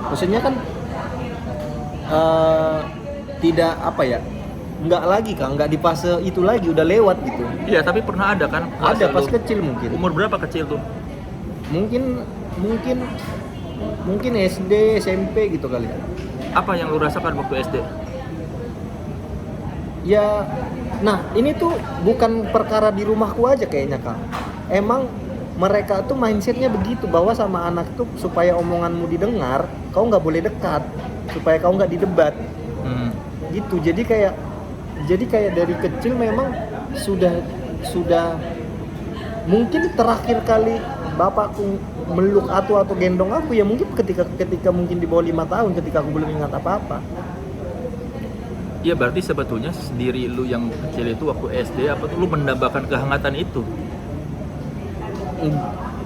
Maksudnya kan tidak apa ya, nggak lagi kan, nggak di fase itu lagi, udah lewat gitu. Iya, tapi pernah ada kan? Ada pas lu kecil mungkin. umur berapa kecil tuh? Mungkin SD, SMP gitu kali ya. Apa yang lu rasakan waktu SD? Ya, nah ini tuh bukan perkara di rumahku aja kayaknya Kang. Emang mereka tuh mindsetnya begitu, bahwa sama anak tuh supaya omonganmu didengar, kau nggak boleh dekat, supaya kau nggak didebat. Gitu. Jadi kayak dari kecil memang sudah mungkin terakhir kali bapakku meluk atau gendong aku ya mungkin ketika mungkin di bawah 5 tahun, ketika aku belum ingat apa-apa. Iya, berarti sebetulnya sendiri lu yang kecil itu waktu SD apa tuh lu mendambakan kehangatan itu?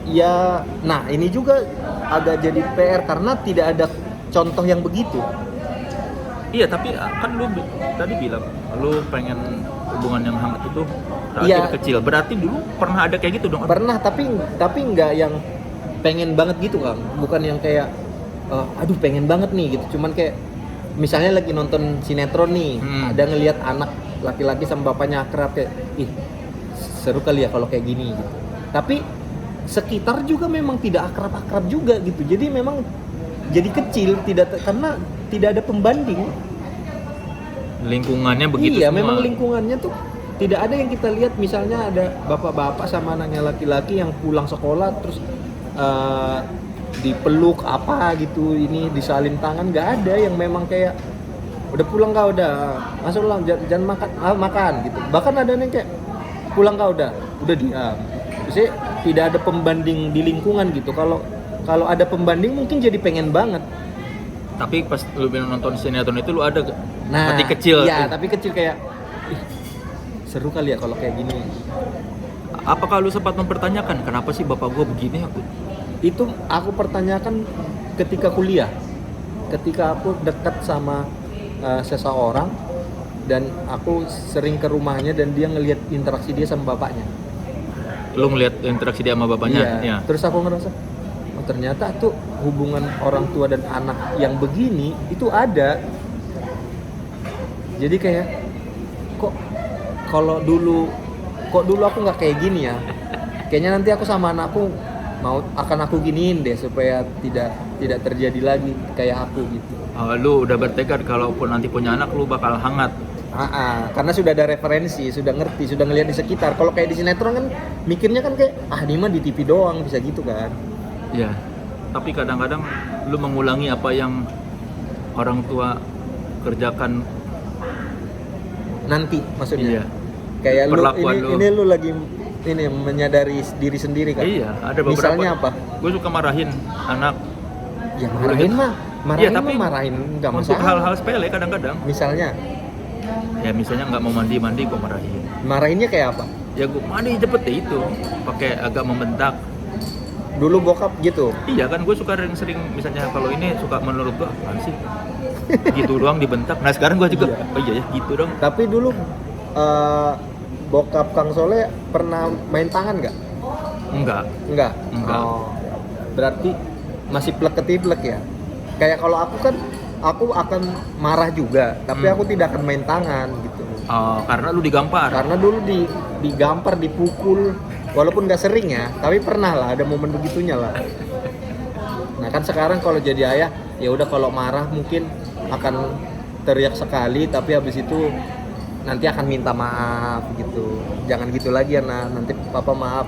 Ya, nah ini juga agak jadi PR karena tidak ada contoh yang begitu. Iya, tapi kan lu tadi bilang lu pengen hubungan yang hangat itu Iya. kecil. Berarti dulu pernah ada kayak gitu dong? Pernah, tapi nggak yang pengen banget gitu Kang. Bukan yang kayak aduh pengen banget nih gitu. Cuman kayak misalnya lagi nonton sinetron nih, ada ngelihat anak laki-laki sama bapaknya akrab, kayak ih seru kali ya kalau kayak gini gitu. Tapi sekitar juga memang tidak akrab-akrab juga gitu. Jadi memang jadi kecil karena tidak ada pembanding. Lingkungannya begitu iya, semua. memang lingkungannya tuh tidak ada yang kita lihat. Misalnya ada bapak-bapak sama anaknya laki-laki yang pulang sekolah terus dipeluk apa gitu, ini disalin tangan, nggak ada. Yang memang kayak udah pulang kau, udah masuk lah, jangan makan gitu. Bahkan ada yang kayak pulang kau, udah diam. Jadi tidak ada pembanding di lingkungan gitu. Kalau ada pembanding mungkin jadi pengen banget. Tapi pas lu nonton sinetron itu lu ada Nah, hati kecil. iya, tapi kecil kayak ih, seru kali ya kalau kayak gini. Apakah lu sempat mempertanyakan kenapa sih bapak gua begini aku? Itu aku pertanyakan ketika kuliah. Ketika aku dekat sama seseorang dan aku sering ke rumahnya dan dia ngelihat interaksi dia sama bapaknya. Lu ngeliat interaksi dia sama bapaknya? Iya. Terus aku ngerasa, oh ternyata tuh hubungan orang tua dan anak yang begini itu ada. Jadi kayak kok dulu aku nggak kayak gini ya. Kayaknya nanti aku sama anakku akan aku giniin deh supaya tidak terjadi lagi kayak aku gitu. Lu udah bertekad kalaupun nanti punya anak lu bakal hangat. Karena sudah ada referensi, sudah ngerti, sudah ngelihat di sekitar. Kalau kayak di sinetron kan mikirnya kan kayak ini mah di TV doang, bisa gitu kan. Iya. Tapi kadang-kadang lu mengulangi apa yang orang tua kerjakan nanti maksudnya. Iya. Kayak Perlakuan ini lu lagi ini menyadari diri sendiri kan. Iya, ada beberapa. Misalnya apa? Gue suka marahin anak. Ya marahin mah. Iya, tapi marahin enggak masalah. Untuk hal-hal sepele kadang-kadang. Misalnya Misalnya nggak mau mandi gue marahin. Marahinnya kayak apa? Ya gue mandi cepet deh itu. Pakai agak membentak. Dulu bokap gitu. Iya kan, gue suka sering misalnya kalau ini suka menurut gue apaan sih? Gitu doang dibentak. Nah sekarang gue juga ya gitu dong. Tapi dulu bokap Kang Soleh pernah main tangan nggak? Enggak. Oh, berarti masih plek-ketiplek ya. Kayak kalau aku kan, aku akan marah juga, tapi aku tidak akan main tangan gitu. Karena lu digampar. Karena dulu digampar, dipukul, walaupun nggak sering ya, tapi pernah lah ada momen begitunya lah. Nah kan sekarang kalau jadi ayah, ya udah kalau marah mungkin akan teriak sekali, tapi habis itu nanti akan minta maaf gitu. Jangan gitu lagi ya, nah nanti papa maaf.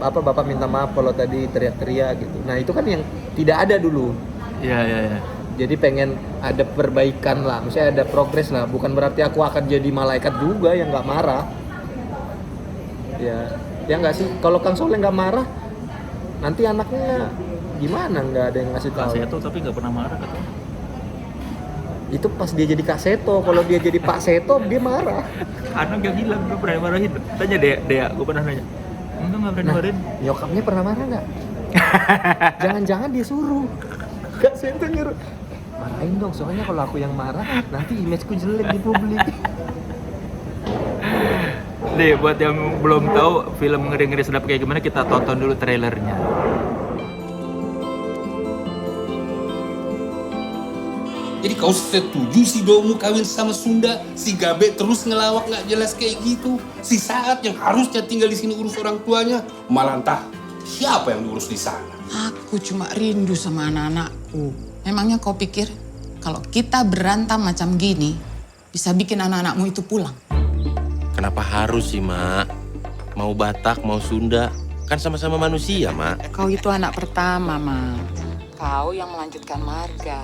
Bapak minta maaf kalau tadi teriak-teriak gitu. Nah itu kan yang tidak ada dulu. Iya. Jadi pengen ada perbaikan lah, misalnya ada progres lah. Bukan berarti aku akan jadi malaikat juga yang nggak marah. Ya nggak sih. Kalau Kang Soleh nggak marah, nanti anaknya gimana? Nggak ada yang ngasih tahu. Kak Seto tapi nggak pernah marah katanya. Itu pas dia jadi Kak Seto. Kalau dia jadi Pak Seto, dia marah. Anak yang bilang gue pernah marahin. Tanya Dea, gue pernah nanya. Untung nggak berani marahin. Nyokapnya pernah marah nggak? Jangan-jangan dia suruh. Gak Sento nyuruh. Marahin dong, soalnya kalau aku yang marah nanti imageku jelek di publik. Nih, buat yang belum tahu film Ngeri-Ngeri Sedap kayak gimana, kita tonton dulu trailernya. Jadi kau setuju si Domu kawin sama Sunda, si Gabe terus ngelawak nggak jelas kayak gitu. Si Saat yang harusnya tinggal di sini urus orang tuanya, malah entah siapa yang diurus di sana. Aku cuma rindu sama anak-anakku. Memangnya kau pikir kalau kita berantem macam gini bisa bikin anak-anakmu itu pulang? Kenapa harus sih, Mak? Mau Batak, mau Sunda, kan sama-sama manusia, Mak. Kau itu anak pertama, Ma. Kau yang melanjutkan marga.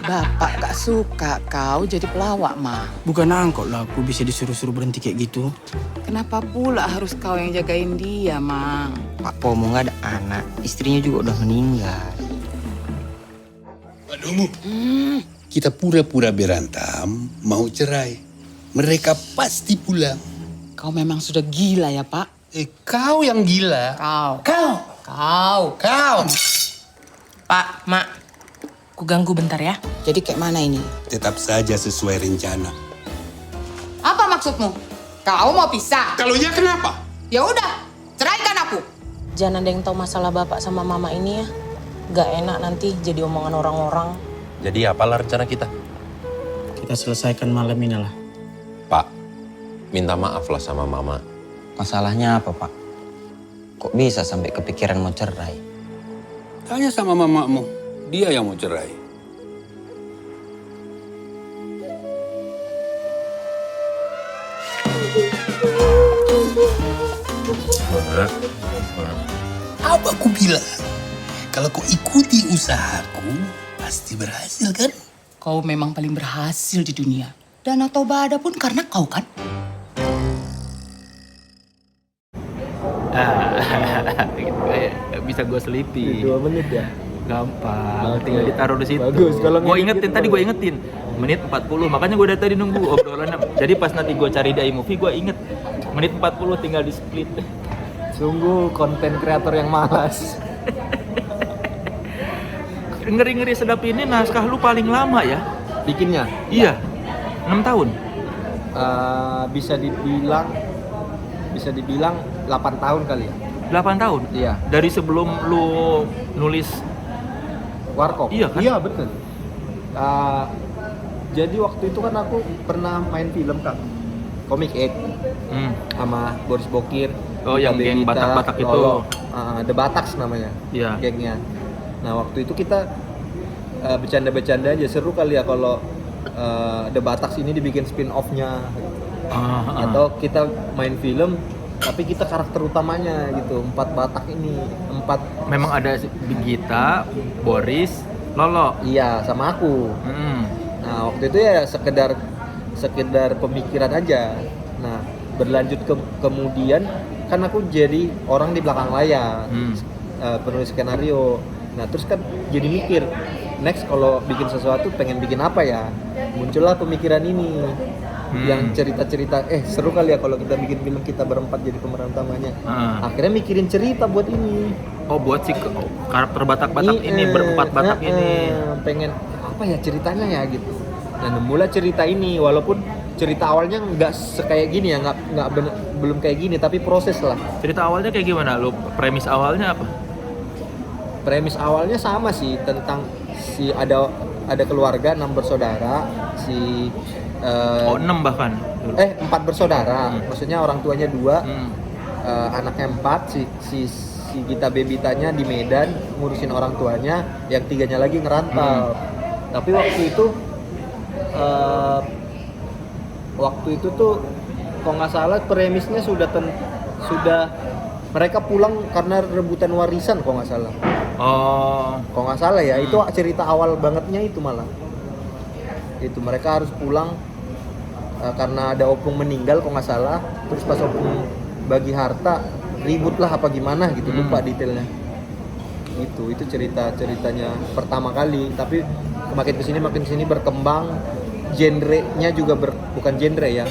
Bapak gak suka kau jadi pelawak, Ma. Bukan angkot lah aku bisa disuruh-suruh berhenti kayak gitu. Kenapa pula harus kau yang jagain dia, Mang? Pak Pomo nggak ada anak, istrinya juga udah meninggal. Pak Domu, kita pura-pura berantem, mau cerai. Mereka pasti pulang. Kau memang sudah gila ya, Pak? Kau yang gila. Kau. Pak, Mak, ku ganggu bentar ya. Jadi kayak mana ini? Tetap saja sesuai rencana. Apa maksudmu? Kau mau pisah? Kalau ya kenapa? Ya udah, ceraikan aku. Jangan ada yang tahu masalah bapak sama mama ini ya. Gak enak nanti jadi omongan orang-orang. Jadi apalah rencana kita? Kita selesaikan malam ini lah. Pak, minta maaf lah sama Mama. Masalahnya apa, Pak? Kok bisa sampai kepikiran mau cerai? Tanya sama mamamu, dia yang mau cerai. Apa aku bilang? Kalau kau ikuti usahaku, pasti berhasil kan? Kau memang paling berhasil di dunia. Danau Toba ada pun karena kau kan? Bisa gue selipi. 2 menit ya? Gampang, tinggal ditaruh di situ. Bagus, kalau Gue ngedit ingetin gitu tadi, bagus. gue ingetin menit 40, makanya gue dari tadi nunggu obrolannya. Jadi pas nanti gue cari di iMovie, gue inget menit 40 tinggal di split. Sungguh konten kreator yang malas. Ngeri-Ngeri Sedap ini naskah lu paling lama ya? Bikinnya Iya, 6 tahun. bisa dibilang 8 tahun kali ya. 8 tahun? Iya. Dari sebelum lu nulis. Warkop. Iya kan? Iya betul. Jadi waktu itu kan aku pernah main film Kak, Comic 8 sama Boris Bokir. Oh, yang Baby geng Gita, Batak-Batak itu. Lolo. The Bataks namanya. Iya. Gengnya. Nah waktu itu kita bercanda-bercanda aja, seru kali ya kalau The Bataks ini dibikin spin-off-nya. Atau kita main film tapi kita karakter utamanya gitu, 4 Batak ini, 4. Memang ada Gita, Boris, Lolo. Iya, sama aku. Nah waktu itu ya sekedar pemikiran aja. Nah berlanjut kemudian kan aku jadi orang di belakang layar, penulis skenario. Nah terus kan jadi mikir, next kalau bikin sesuatu pengen bikin apa ya? Muncullah pemikiran ini. Yang cerita-cerita, seru kali ya kalau kita bikin film kita berempat jadi pemeran utamanya. Akhirnya mikirin cerita buat ini. Oh, buat si karakter Batak-Batak ini, berempat Batak ini. Pengen apa ya ceritanya ya gitu. Dan mulai cerita ini, walaupun cerita awalnya nggak kayak gini ya, belum kayak gini, tapi proses lah. Cerita awalnya kayak gimana? Lu premis awalnya apa? Premis awalnya sama sih, tentang ada keluarga 6 bersaudara, 6 bahkan. 4 bersaudara. Maksudnya orang tuanya 2, anaknya 4, si Gita Bebitanya di Medan ngurusin orang tuanya, yang 3-nya lagi ngerantau. Tapi waktu itu tuh kalau nggak salah premisnya sudah mereka pulang karena rebutan warisan kalau nggak salah. Oh, Kalau nggak salah ya, itu cerita awal bangetnya itu malah. Itu mereka harus pulang karena ada opung meninggal kalau nggak salah. Terus pas opung bagi harta ribut lah apa gimana gitu, lupa detailnya. Itu ceritanya pertama kali. Tapi makin kesini berkembang genrenya juga bukan genre ya,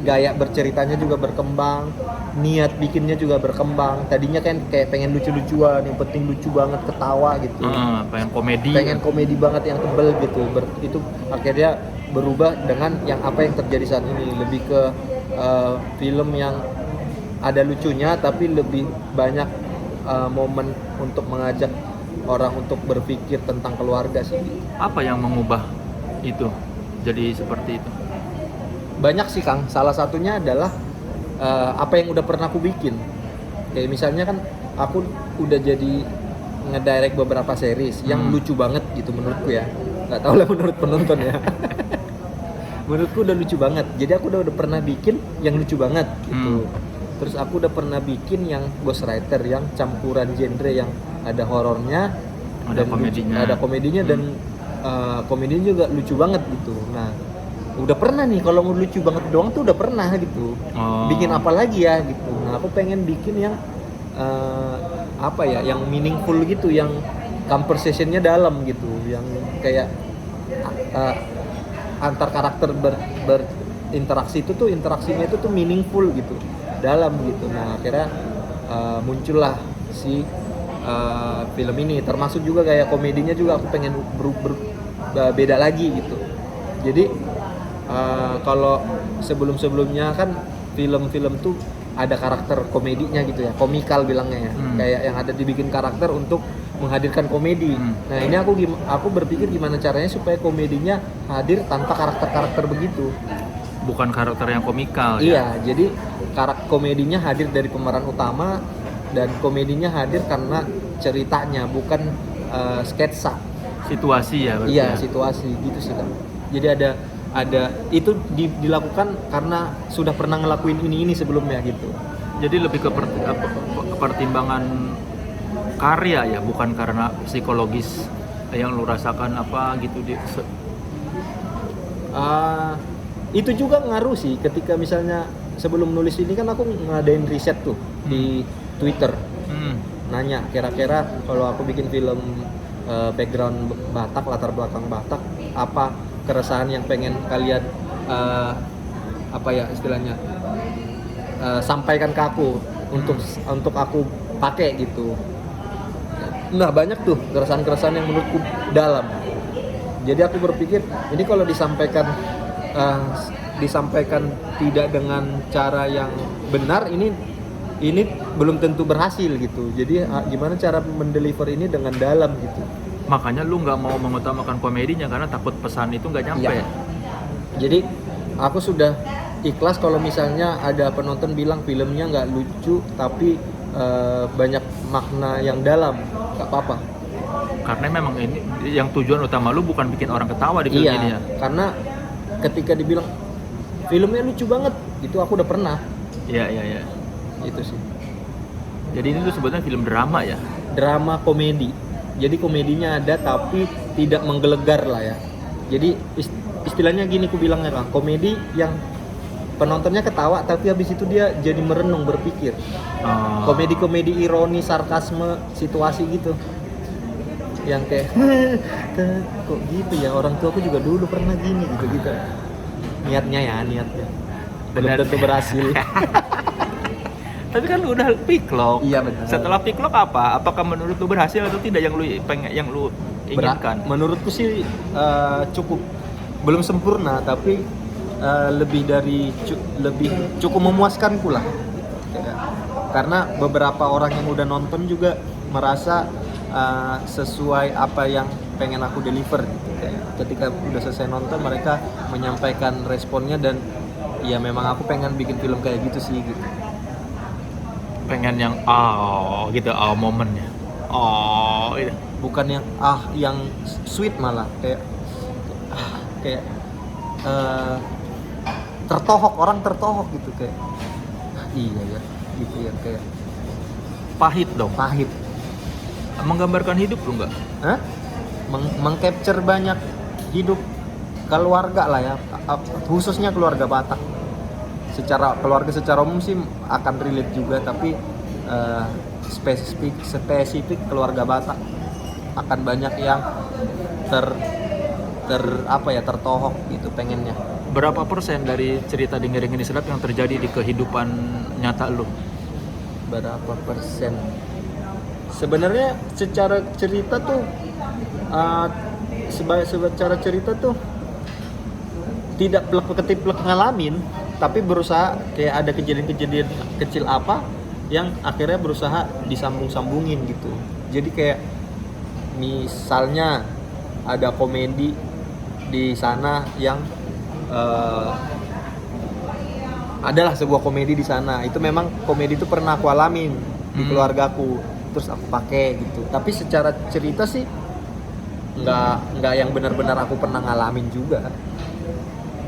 gaya berceritanya juga berkembang, niat bikinnya juga berkembang. Tadinya kan kayak pengen lucu-lucuan, yang penting lucu banget, ketawa gitu. Pengen komedi banget yang tebel gitu. Itu akhirnya berubah dengan yang apa yang terjadi saat ini, lebih ke film yang ada lucunya tapi lebih banyak momen untuk mengajak orang untuk berpikir tentang keluarga sih. Apa yang mengubah itu jadi seperti itu? Banyak sih Kang, salah satunya adalah apa yang udah pernah aku bikin. Kayak misalnya kan aku udah jadi ngedirect beberapa series yang lucu banget gitu menurutku ya. Nggak tahu lah menurut penonton ya. Menurutku udah lucu banget. Jadi aku udah pernah bikin yang lucu banget gitu. Terus aku udah pernah bikin yang ghostwriter yang campuran genre yang ada horornya, ada komedinya dan komedinya juga lucu banget gitu. Nah, udah pernah nih kalau mau lucu banget doang tuh udah pernah gitu. Bikin apa lagi ya gitu. Nah, aku pengen bikin yang apa ya, yang meaningful gitu, yang conversation-nya dalam gitu, yang kayak antar karakter berinteraksi itu tuh interaksinya itu tuh meaningful gitu, dalam gitu. Nah, akhirnya muncullah si film ini, termasuk juga kayak komedinya juga aku pengen beda lagi gitu. Jadi kalau sebelumnya kan film-film tuh ada karakter komedinya gitu ya, komikal bilangnya ya, kayak yang ada dibikin karakter untuk menghadirkan komedi. Nah ini aku berpikir gimana caranya supaya komedinya hadir tanpa karakter-karakter begitu. Bukan karakter yang komikal. Iya, jadi komedinya hadir dari pemeran utama dan komedinya hadir karena ceritanya, bukan sketsa. Situasi ya. Iya, situasi gitu sih kan. Jadi ada itu dilakukan karena sudah pernah ngelakuin ini sebelumnya gitu. Jadi lebih ke pertimbangan karya ya, bukan karena psikologis yang lu rasakan apa gitu itu juga ngaruh sih. Ketika misalnya sebelum nulis ini kan aku ngadain riset tuh di Twitter, nanya kira-kira kalau aku bikin film background Batak, latar belakang Batak, apa keresahan yang pengen kalian apa ya istilahnya sampaikan ke aku untuk aku pakai gitu. Nah banyak tuh keresahan-keresahan yang menurutku dalam. Jadi aku berpikir ini kalau disampaikan tidak dengan cara yang benar, ini belum tentu berhasil gitu. Jadi gimana cara mendeliver ini dengan dalam gitu. Makanya lu nggak mau mengutamakan komedinya karena takut pesan itu nggak nyampe. Ya. Jadi aku sudah ikhlas kalau misalnya ada penonton bilang filmnya nggak lucu tapi banyak makna yang dalam, nggak apa-apa. Karena memang ini yang tujuan utama lu bukan bikin orang ketawa di film ini ya. Karena ketika dibilang filmnya lucu banget, itu aku udah pernah. Iya. Itu sih. Jadi ini tuh sebetulnya film drama ya. Drama komedi. Jadi komedinya ada tapi tidak menggelegar lah ya. Jadi istilahnya gini ku bilangnya Kang, komedi yang penontonnya ketawa tapi habis itu dia jadi merenung, berpikir. Komedi-komedi ironi, sarkasme, situasi gitu. Yang kayak kok gitu ya, orang tua aku juga dulu pernah gini gitu. Niatnya. Belum tentu berhasil. Tapi kan lu udah piklok. Iya benar. Setelah piklok apa? Apakah menurut lu berhasil atau tidak yang lu inginkan? Menurutku sih cukup, belum sempurna tapi lebih cukup memuaskanku lah. Karena beberapa orang yang udah nonton juga merasa sesuai apa yang pengen aku deliver gitu. Ketika udah selesai nonton mereka menyampaikan responnya dan ya memang aku pengen bikin film kayak gitu sih gitu. Pengen yang gitu, momennya. Gitu. Bukan yang sweet, malah kayak orang tertohok gitu, kayak iya ya gitu ya, kayak Pahit dong. pahit. Menggambarkan hidup lu nggak? Mengcapture banyak hidup keluarga lah ya, khususnya keluarga Batak. Keluarga secara umum sih akan relate juga, tapi spesifik keluarga Batak akan banyak yang tertohok gitu pengennya. Berapa persen dari cerita di Ngeri Ngeri Sedap yang terjadi di kehidupan nyata lu? Berapa persen? Sebenarnya secara cerita tuh secara cerita tuh tidak plek ngalamin, tapi berusaha kayak ada kejadian-kejadian kecil apa yang akhirnya berusaha disambung-sambungin gitu. Jadi kayak misalnya ada komedi di sana yang adalah sebuah komedi di sana, itu memang komedi itu pernah aku alamin di keluargaku, terus aku pakai gitu. Tapi secara cerita sih nggak yang benar-benar aku pernah ngalamin juga.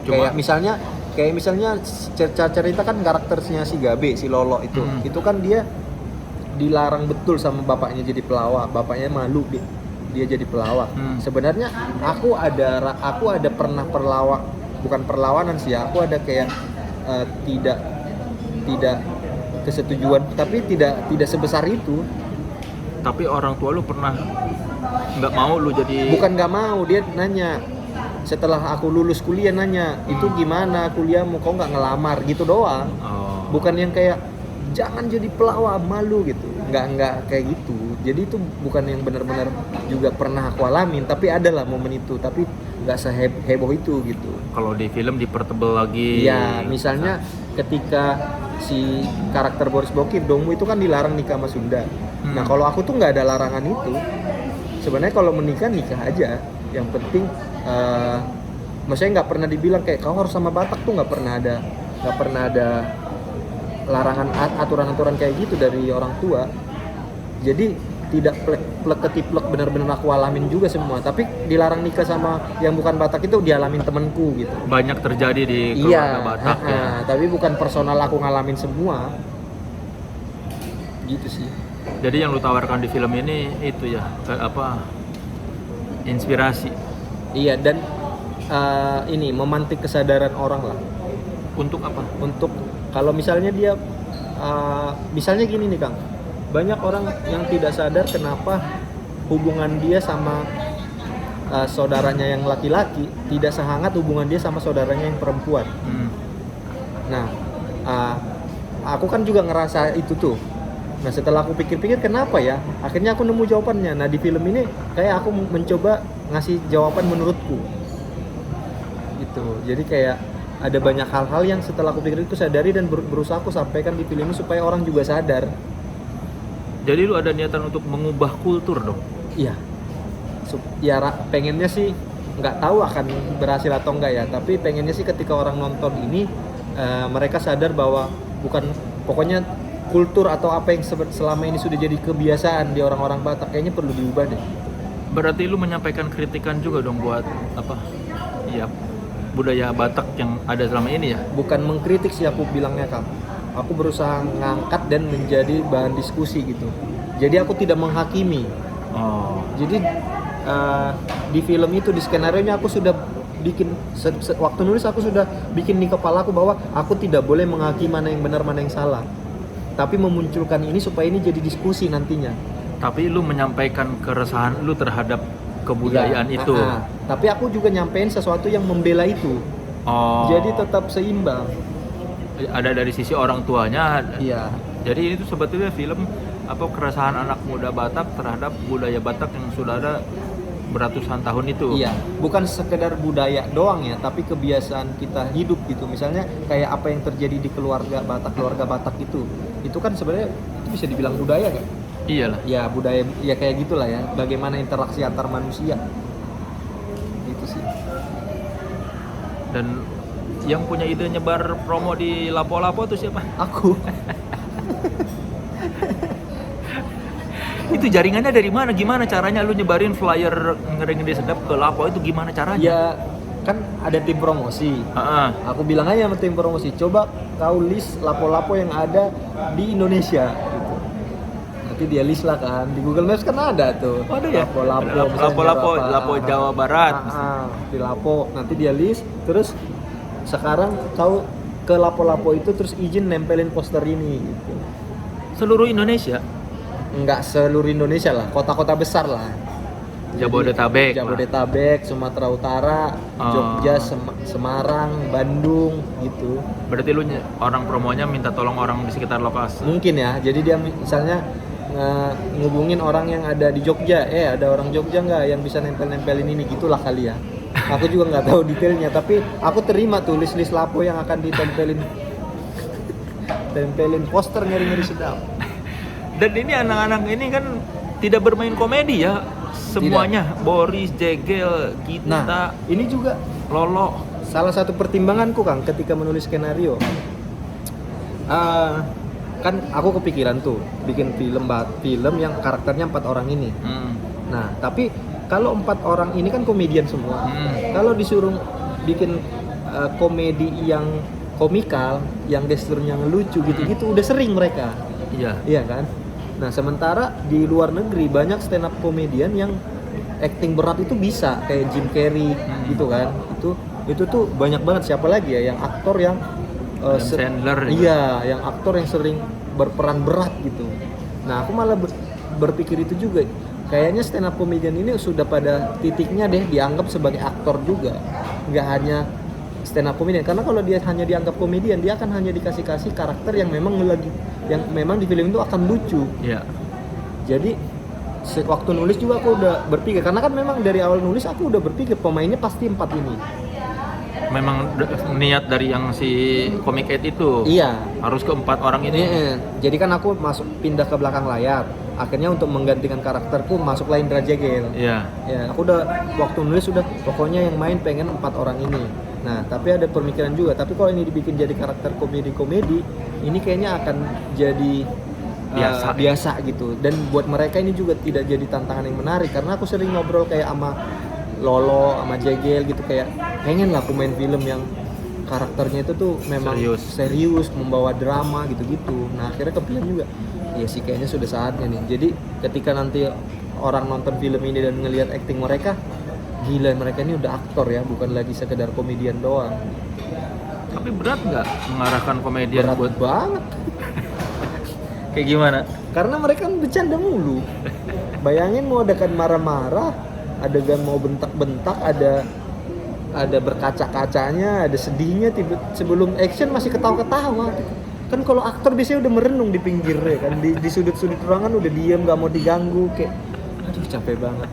Kayak misalnya cerita kan karakternya si Gabe, si Lolo itu kan dia dilarang betul sama bapaknya jadi pelawak, bapaknya malu dia jadi pelawak. Sebenarnya aku ada pernah bukan perlawanan sih, aku ada kayak tidak kesetujuan, tapi tidak sebesar itu. Tapi orang tua lu pernah nggak mau lu jadi? Bukan nggak mau, dia nanya setelah aku lulus kuliah, nanya itu gimana kuliahmu, kok nggak ngelamar gitu doang. Bukan yang kayak jangan jadi pelawak, malu gitu, nggak kayak gitu. Jadi itu bukan yang benar-benar juga pernah aku alamin, tapi adalah momen itu, tapi nggak seheboh itu gitu. Kalau di film dipertebel lagi. Iya, misalnya ketika si karakter Boris Bokir, Dongmu itu kan dilarang nikah sama Sunda. Nah kalau aku tuh nggak ada larangan itu. Sebenarnya kalau menikah nikah aja. Yang penting, maksudnya nggak pernah dibilang kayak kau harus sama Batak tuh, nggak pernah ada larangan aturan-aturan kayak gitu dari orang tua. Jadi tidak plek benar-benar aku alamin juga semua, tapi dilarang nikah sama yang bukan Batak itu dialamin temenku gitu. Banyak terjadi di keluarga Batak ya. Tapi bukan personal aku ngalamin semua. Gitu sih. Jadi yang lu tawarkan di film ini itu ya, inspirasi. Iya, dan ini memantik kesadaran orang lah. Untuk apa? Untuk kalau misalnya dia misalnya gini nih Kang, banyak orang yang tidak sadar kenapa hubungan dia sama saudaranya yang laki-laki tidak sehangat hubungan dia sama saudaranya yang perempuan. Nah, aku kan juga ngerasa itu tuh. Nah, setelah aku pikir-pikir kenapa ya, akhirnya aku nemu jawabannya. Nah, di film ini kayak aku mencoba ngasih jawaban menurutku gitu. Jadi kayak ada banyak hal-hal yang setelah aku pikir itu sadari dan berusaha aku sampaikan di film ini supaya orang juga sadar. Jadi lu ada niatan untuk mengubah kultur dong? Iya. Ya pengennya sih, nggak tahu akan berhasil atau enggak ya, tapi pengennya sih ketika orang nonton ini mereka sadar bahwa pokoknya kultur atau apa yang selama ini sudah jadi kebiasaan di orang-orang Batak kayaknya perlu diubah deh. Berarti lu menyampaikan kritikan juga dong buat budaya Batak yang ada selama ini ya? Bukan mengkritik sih aku bilangnya Kang. Aku berusaha ngangkat dan menjadi bahan diskusi gitu. Jadi aku tidak menghakimi. Jadi di film itu, di skenario-nya aku sudah bikin, waktu nulis aku sudah bikin di kepala aku bahwa aku tidak boleh menghakimi mana yang benar mana yang salah. Tapi memunculkan ini supaya ini jadi diskusi nantinya. Tapi lu menyampaikan keresahan lu terhadap kebudayaan itu. Tapi aku juga nyampein sesuatu yang membela itu. Jadi tetap seimbang. Ada dari sisi orang tuanya. Iya. Jadi itu sebetulnya film keresahan anak muda Batak terhadap budaya Batak yang sudah ada beratusan tahun itu. Iya, bukan sekedar budaya doang ya, tapi kebiasaan kita hidup gitu. Misalnya kayak apa yang terjadi di keluarga Batak itu kan sebenarnya itu bisa dibilang budaya kan? Iyalah. Ya budaya, ya kayak gitulah ya. Bagaimana interaksi antar manusia. Itu sih. Dan yang punya ide nyebar promo di Lapo-Lapo itu siapa? Aku. Itu jaringannya dari mana? Gimana caranya lu nyebarin flyer Ngeri Sedap ke Lapo itu gimana caranya? Ya kan ada tim promosi. Aku bilang aja sama tim promosi, coba kau list Lapo-Lapo yang ada di Indonesia gitu. Nanti dia list lah kan, di Google Maps kan ada tuh. Ada ya? Lapo Jawa Barat. Di Lapo, nanti dia list. Terus sekarang kau ke Lapo-Lapo itu terus izin nempelin poster ini gitu. Seluruh Indonesia? Enggak seluruh Indonesia lah, kota-kota besar lah. Jabodetabek. Jabodetabek, Sumatera Utara, Jogja, Semarang, Bandung gitu. Berarti lu orang promonya minta tolong orang di sekitar lokasi. Mungkin ya, jadi dia misalnya ngubungin orang yang ada di Jogja, ada orang Jogja nggak yang bisa nempel-nempelin ini, gitulah kali ya. Aku juga nggak tahu detailnya, tapi aku terima tuh list lapo yang akan ditempelin poster ngeri-ngeri sedap. Dan ini anak-anak ini kan tidak bermain komedi ya, semuanya. Boris, Jegel, Gita, Nah, ini juga Lolo. salah satu pertimbanganku Kang ketika menulis skenario. Kan aku kepikiran tuh bikin film yang karakternya 4 orang ini. Nah, tapi kalau 4 orang ini kan komedian semua. Kalau disuruh bikin komedi yang komikal, yang gesturnya ngelucu gitu-gitu udah sering mereka. Iya. Iya kan? Nah, sementara di luar negeri banyak stand up komedian yang acting berat itu bisa, kayak Jim Carrey gitu kan. Itu tuh banyak banget. Siapa lagi ya yang aktor yang Adam Sandler. Iya, yang aktor yang sering berperan berat gitu. Nah, aku malah berpikir itu juga. Kayaknya stand up comedian ini sudah pada titiknya deh dianggap sebagai aktor juga. Nggak hanya stand up comedian, karena kalau dia hanya dianggap komedian, dia akan hanya dikasih karakter yang memang di film itu akan lucu. Iya. Jadi waktu nulis juga aku udah berpikir, karena kan memang dari awal nulis aku udah berpikir pemainnya pasti 4 ini. Memang niat dari yang si Comic 8 itu. Iya. Harus ke 4 orang ini. Iya. Jadi kan aku pindah ke belakang layar. Akhirnya untuk menggantikan karakterku masuklah Indra Jegel. Iya. Ya, aku udah waktu nulis sudah pokoknya yang main pengen 4 orang ini. Nah, tapi ada pemikiran juga. Tapi kalau ini dibikin jadi karakter komedi, ini kayaknya akan jadi biasa gitu. Dan buat mereka ini juga tidak jadi tantangan yang menarik, karena aku sering ngobrol kayak sama Lolo, sama Jegel gitu, kayak pengen lah aku main film yang karakternya itu tuh memang serius membawa drama gitu-gitu. Nah, akhirnya kepikiran juga, ya sih kayaknya sudah saatnya nih. Jadi ketika nanti orang nonton film ini dan ngelihat acting mereka, gila mereka ini udah aktor ya, bukan lagi sekedar komedian doang. Tapi berat nggak mengarahkan komedian Berat buat banget. kayak gimana? Karena mereka bercanda mulu. Bayangin mau adegan marah-marah, adegan mau bentak-bentak, ada berkaca-kacanya, ada sedihnya, sebelum action masih ketawa-ketawa. Kan kalau aktor biasanya udah merenung di pinggir ya kan, di sudut-sudut ruangan udah diem, nggak mau diganggu, kayak aduh capek banget.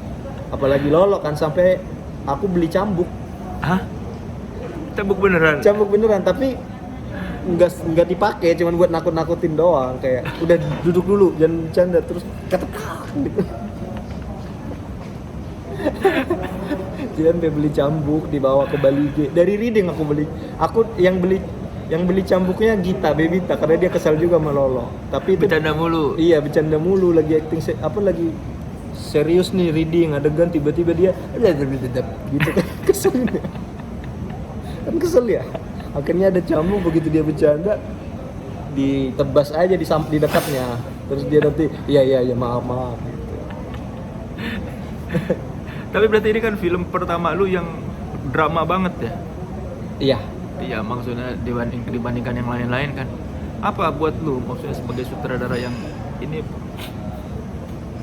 Apalagi Lolo kan sampai aku beli cambuk. Hah? Cambuk beneran? Cambuk beneran, tapi nggak dipakai, cuman buat nakut-nakutin doang, kayak udah duduk dulu jangan bercanda, terus ketekan gitu. Jangan beli cambuk, dibawa ke Bali dari Reading aku yang beli cambuknya Gita Bebita, karena dia kesal juga sama Lolo. Tapi itu Bercanda mulu. Iya, bercanda mulu, lagi acting lagi serius nih Reading, adegan tiba-tiba dia gitu kan, kesel kan kesel ya. Akhirnya ada cambuk, begitu dia bercanda ditebas aja di dekatnya, terus dia nanti iya maaf gitu. Tapi berarti ini kan film pertama lu yang drama banget ya? Iya. Iya, maksudnya dibandingkan yang lain-lain kan. Apa buat lu maksudnya sebagai sutradara yang ini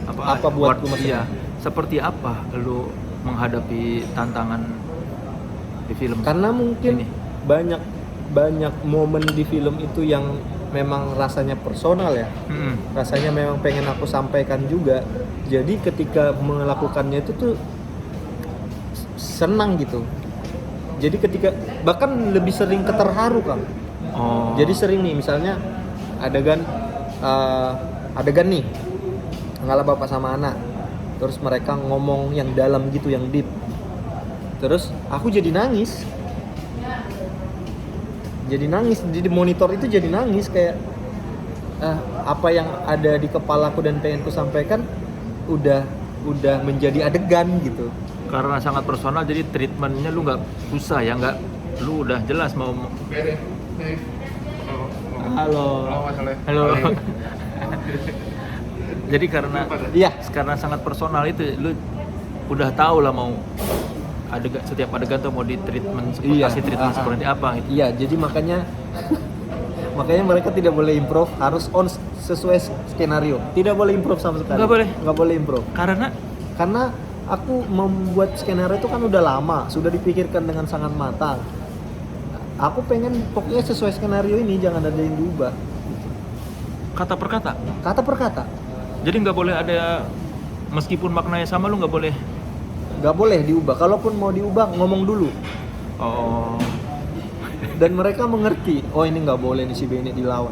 apa buat lu maksudnya? Iya, seperti apa lu menghadapi tantangan di film? Karena mungkin ini? banyak momen di film itu yang memang rasanya personal ya. Rasanya memang pengen aku sampaikan juga. Jadi ketika melakukannya itu tuh senang gitu. Jadi ketika bahkan lebih sering keterharu Kang. Oh. Jadi sering nih misalnya adegan nih ngalah bapak sama anak, terus mereka ngomong yang dalam gitu, yang deep, terus aku jadi nangis, jadi monitor itu jadi nangis, kayak apa yang ada di kepalaku dan pengen ku sampaikan udah menjadi adegan gitu. Karena sangat personal, jadi treatmentnya lu nggak susah ya, nggak, lu udah jelas mau. Halo. Jadi karena sangat personal itu, lu udah tahu lah mau setiap adegan tuh mau di treatment, kasih treatment seperti apa gitu. Iya, jadi makanya mereka tidak boleh improv, harus on sesuai skenario. Tidak boleh improv sama sekali. Nggak boleh improv. Karena aku membuat skenario itu kan udah lama, sudah dipikirkan dengan sangat matang. Aku pengen pokoknya sesuai skenario ini, jangan ada yang diubah. Kata per kata. Kata per kata. Jadi nggak boleh ada, meskipun maknanya sama lu nggak boleh. Nggak boleh diubah. Kalaupun mau diubah, ngomong dulu. Oh. Dan mereka mengerti, oh ini nggak boleh nih si Bene dilawan.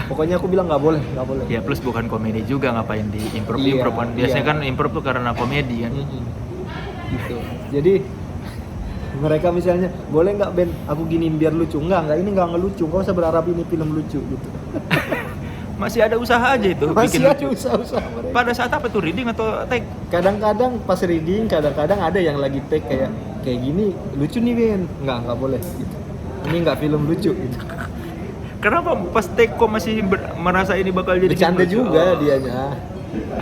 Pokoknya aku bilang nggak boleh. Ya plus bukan komedi juga, ngapain di improv Iya, kan. Biasanya iya. kan improv tuh karena komedi kan. Gitu. Jadi mereka misalnya, boleh nggak Ben, aku giniin biar lucu. Enggak, ini nggak ngelucu. Kau usah berharap ini film lucu gitu. Masih ada usaha aja itu Masih bikin ada lucu. usaha-usaah mereka. Pada saat apa tuh, reading atau take? Kadang-kadang pas reading, kadang-kadang ada yang lagi take kayak gini lucu nih Ben. Nggak boleh gitu. Ini nggak film lucu gitu. Kenapa pas take kok masih merasa ini bakal jadi Bercanda film lucu? juga Oh. dianya.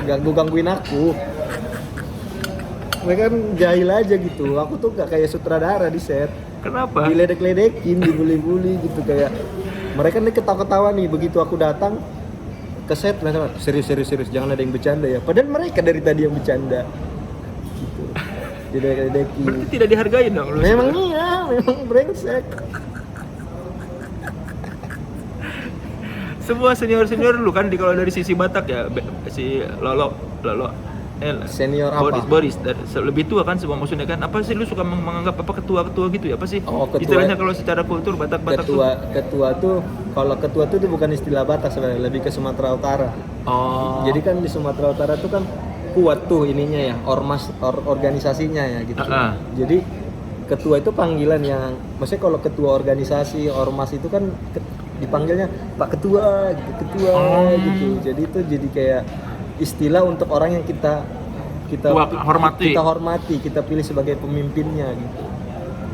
Gangguin aku. Mereka kan jahil aja gitu. Aku tuh gak kayak sutradara di set. Kenapa? Diledek-ledekin, dibully-bully gitu kayak. Mereka nih ketawa-ketawa nih begitu aku datang ke set, mereka serius, jangan ada yang bercanda ya. Padahal mereka dari tadi yang bercanda. Gitu. Diledek-ledekin. Berarti tidak dihargai dong lu. Memang iya, memang brengsek. Semua senior lu kan kalau dari sisi Batak ya, si Lolo Senior apa? Boris lebih tua kan semua, maksudnya kan apa sih lu suka menganggap apa ketua gitu ya, apa sih Oh, ketua. istilahnya kalau secara kultur Batak tuh? Ketua tuh, kalau ketua tuh bukan istilah Batak sebenarnya, lebih ke Sumatera Utara. Oh. Jadi kan di Sumatera Utara tuh kan kuat tuh ininya ya, organisasinya ya gitu. Jadi ketua itu panggilan yang, maksudnya kalau ketua organisasi, ormas itu kan dipanggilnya Pak Ketua gitu, gitu. Jadi itu jadi kayak istilah untuk orang yang kita hormati, kita pilih sebagai pemimpinnya gitu.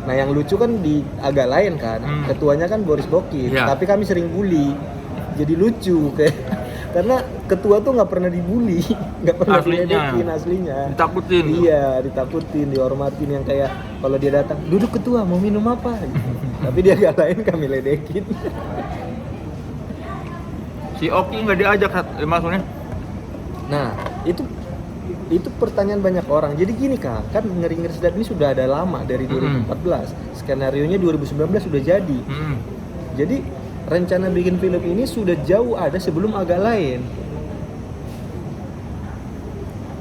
Nah yang lucu kan di agak lain kan, ketuanya kan Boris Bokir, Ya. tapi kami sering bully, jadi lucu kayak karena ketua tuh nggak pernah dibully, nggak pernah diledekin aslinya. Ditakutin. Iya, ditakutin, dihormatin, yang kayak kalau dia datang, duduk ketua, mau minum apa? Gitu. Tapi dia agak lain, kami ledekin. Si Oki nggak diajak maksudnya? Nah, itu pertanyaan banyak orang. Jadi gini Kak, kan Ngeri-Ngeri Sedap ini sudah ada lama dari 2014. Skenarionya 2019 sudah jadi. Jadi rencana bikin film ini sudah jauh ada sebelum Agak Lain.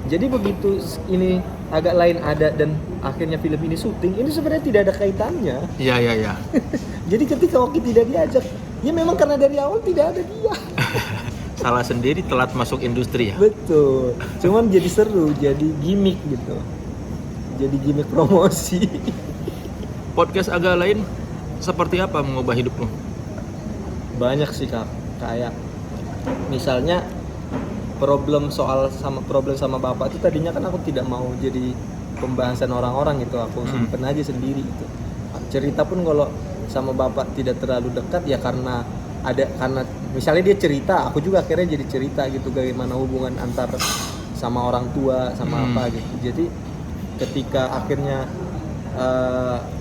Jadi begitu ini Agak Lain ada dan akhirnya film ini syuting, ini sebenarnya tidak ada kaitannya. Iya. Jadi ketika Oki tidak diajak, ya memang karena dari awal tidak ada dia. Salah sendiri, telat masuk industri ya. Betul. Cuman jadi seru, jadi gimmick gitu. Jadi gimmick promosi. Podcast Agak Lain seperti apa mengubah hidup lu? Banyak sih Kak. Kayak misalnya problem sama bapak itu tadinya kan aku tidak mau jadi pembahasan orang-orang gitu. Aku simpen aja sendiri gitu. Cerita pun kalau sama bapak tidak terlalu dekat ya karena misalnya dia cerita, aku juga akhirnya jadi cerita gitu, bagaimana hubungan antar sama orang tua sama apa gitu. Jadi ketika akhirnya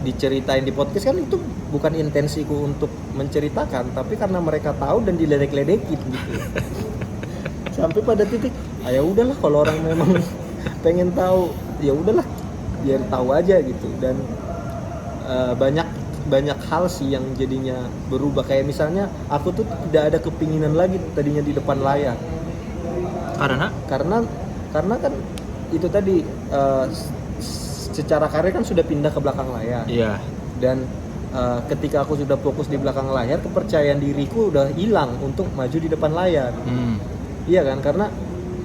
diceritain di podcast kan itu bukan intensiku untuk menceritakan, tapi karena mereka tahu dan diledek-ledekin gitu. Sampai pada titik, ya udahlah kalau orang memang pengen tahu, ya udahlah biar tahu aja gitu. Dan banyak hal sih yang jadinya berubah, kayak misalnya aku tuh tidak ada kepinginan lagi tadinya di depan layar karena kan itu tadi secara karir kan sudah pindah ke belakang layar. Iya. Dan ketika aku sudah fokus di belakang layar, kepercayaan diriku udah hilang untuk maju di depan layar. Iya kan, karena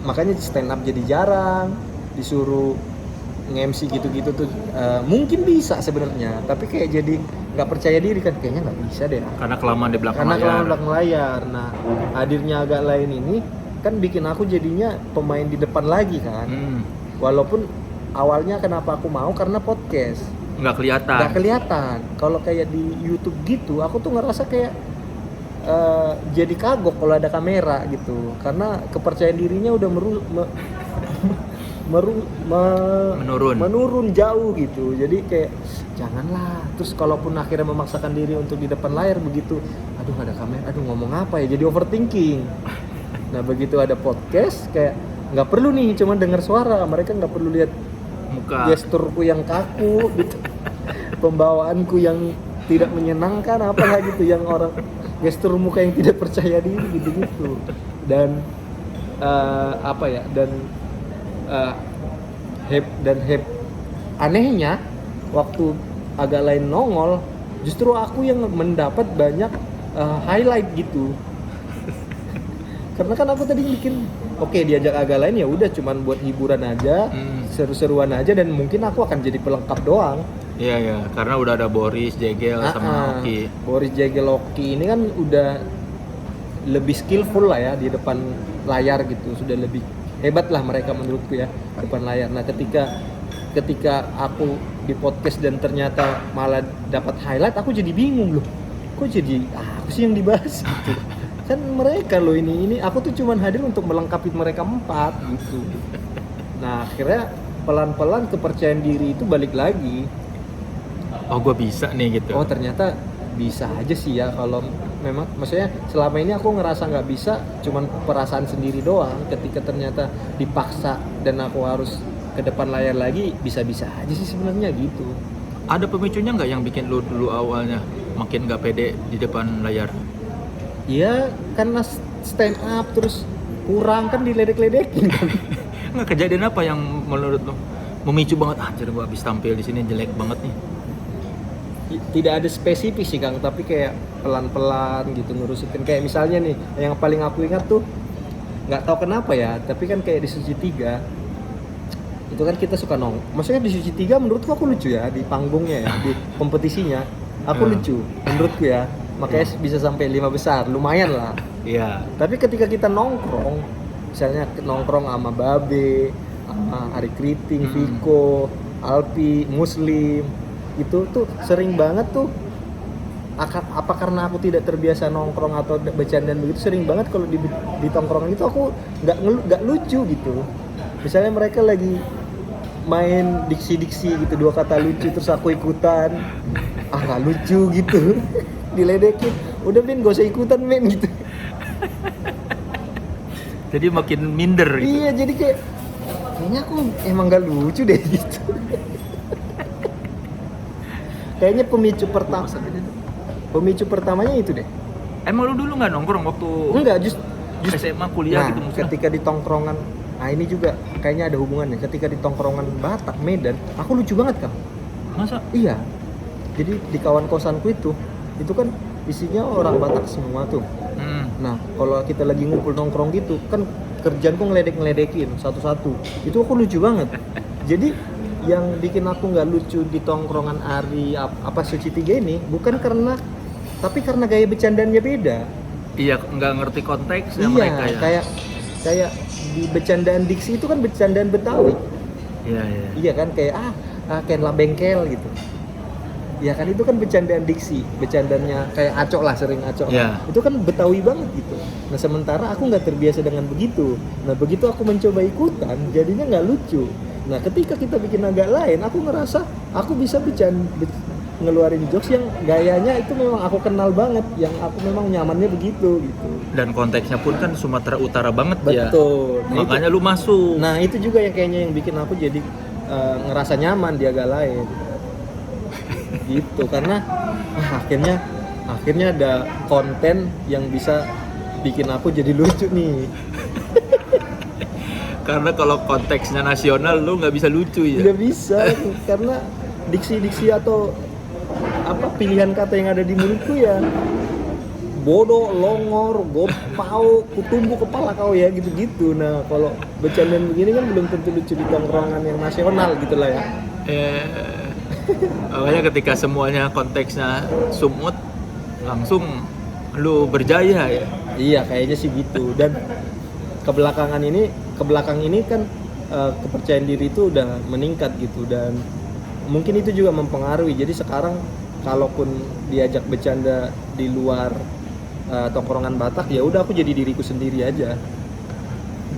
makanya stand up jadi jarang, disuruh nge-MC gitu-gitu tuh mungkin bisa sebenarnya, tapi kayak jadi nggak percaya diri kan, kayaknya nggak bisa deh Karena kelamaan di belakang karena layar. kelamaan belakang layar. Nah hadirnya Agak Lain ini kan bikin aku jadinya pemain di depan lagi kan. Walaupun awalnya kenapa aku mau, karena podcast Nggak kelihatan. nggak kelihatan. Kalau kayak di YouTube gitu, aku tuh ngerasa kayak jadi kagok kalau ada kamera gitu, karena kepercayaan dirinya udah menurun jauh gitu. Jadi kayak janganlah. Terus kalaupun akhirnya memaksakan diri untuk di depan layar begitu, aduh ada kamera, aduh ngomong apa ya, jadi overthinking. Nah begitu ada podcast kayak nggak perlu nih cuma dengar suara, mereka nggak perlu lihat muka. gesturku yang kaku gitu, pembawaanku yang tidak menyenangkan, apalah gitu, yang orang gestur muka yang tidak percaya diri gitu-gitu. Dan anehnya waktu agak lain nongol, justru aku yang mendapat banyak highlight gitu. Karena kan aku tadi bikin diajak agak lain ya udah cuman buat hiburan aja, seru-seruan aja, dan mungkin aku akan jadi pelengkap doang. Iya, karena udah ada Boris, Jegel, sama Oki. Boris, Jegel, Oki ini kan udah lebih skillful lah ya di depan layar gitu, sudah lebih hebat lah mereka menurutku ya depan layar. Nah ketika aku di podcast dan ternyata malah dapat highlight, aku jadi bingung loh, kok jadi aku sih yang dibahas gitu. Kan mereka loh ini aku tuh cuman hadir untuk melengkapi mereka 4 gitu. Nah akhirnya pelan-pelan kepercayaan diri itu balik lagi. Oh gue bisa nih gitu. Oh ternyata bisa aja sih ya, kalau memang maksudnya selama ini aku ngerasa nggak bisa, cuman perasaan sendiri doang. Ketika ternyata dipaksa dan aku harus ke depan layar lagi, bisa-bisa aja sih sebenarnya gitu. Ada pemicunya nggak yang bikin lu dulu awalnya makin nggak pede di depan layar? Ya karena stand up terus kurang kan, diledek-ledekin kan. Nggak, kejadian apa yang menurut lu memicu banget? Anjir gua habis tampil di sini jelek banget nih. Tidak ada spesifik sih Kang, tapi kayak pelan-pelan gitu ngurusin. Kayak misalnya nih, yang paling aku ingat tuh, nggak tahu kenapa ya, tapi kan kayak di Suci 3 itu kan kita suka maksudnya di Suci 3 menurutku aku lucu ya, di panggungnya ya, di kompetisinya aku lucu menurutku ya, makanya bisa sampai 5 besar, lumayan lah. Iya. Tapi ketika kita nongkrong, misalnya nongkrong sama Babe, sama Ari Kriting, Viko, Alpi, Muslim, itu tuh sering banget tuh, apa karena aku tidak terbiasa nongkrong atau bercandaan begitu, sering banget kalau di tongkrongan itu aku nggak lucu gitu. Misalnya mereka lagi main diksi-diksi gitu, 2 kata lucu, terus aku ikutan, nggak lucu gitu. Diledekin, udah Min gak usah ikutan Min gitu. Jadi makin minder gitu. Iya, jadi kayaknya aku emang gak lucu deh gitu. Kayaknya pemicu pertamanya itu deh. Emang lu dulu nggak nongkrong waktu Enggak, just SMA kuliah gitu maksudnya? ketika di tongkrongan, ini juga kayaknya ada hubungannya. Ketika di tongkrongan Batak, Medan, aku lucu banget Kang. Masa? Iya. Jadi di kawan kosanku itu kan isinya orang Batak semua tuh. Nah, kalau kita lagi ngumpul nongkrong gitu, kan kerjaanku ngeledek-ngeledekin satu-satu. Itu aku lucu banget. Jadi yang bikin aku nggak lucu di tongkrongan Ari Suci 3 ini bukan tapi karena gaya bercandaannya beda. Iya, nggak ngerti konteksnya Iya, mereka ya. kayak di bercandaan diksi itu kan bercandaan Betawi. Iya. Iya kan, kayak Ken lah bengkel gitu. Ya kan, itu kan bercandaan diksi, bercandanya kayak acok lah, sering acok. Yeah. Itu kan Betawi banget gitu. Nah sementara aku nggak terbiasa dengan begitu. Nah begitu aku mencoba ikutan, jadinya nggak lucu. Nah ketika kita bikin agak lain, aku ngerasa aku bisa ngeluarin jokes yang gayanya itu memang aku kenal banget, yang aku memang nyamannya begitu gitu. Dan konteksnya pun kan Sumatera Utara banget ya. Betul. Nah, makanya lu masuk. Nah itu juga yang kayaknya yang bikin aku jadi ngerasa nyaman di agak lain. Gitu, karena akhirnya ada konten yang bisa bikin aku jadi lucu nih. Karena kalau konteksnya nasional lu nggak bisa lucu ya. Nggak bisa, karena diksi-diksi atau pilihan kata yang ada di mulutku ya bodoh, longor, gopau, kutumbu kepala kau ya gitu-gitu. Nah kalau bercandaan begini kan belum tentu lucu di tongkrongan yang nasional gitu lah ya. Makanya ketika semuanya konteksnya sumut, langsung lu berjaya ya. Iya kayaknya sih gitu. Dan kebelakang ini kan kepercayaan diri itu udah meningkat gitu, dan mungkin itu juga mempengaruhi. Jadi sekarang kalaupun diajak bercanda di luar tongkrongan Batak, ya udah aku jadi diriku sendiri aja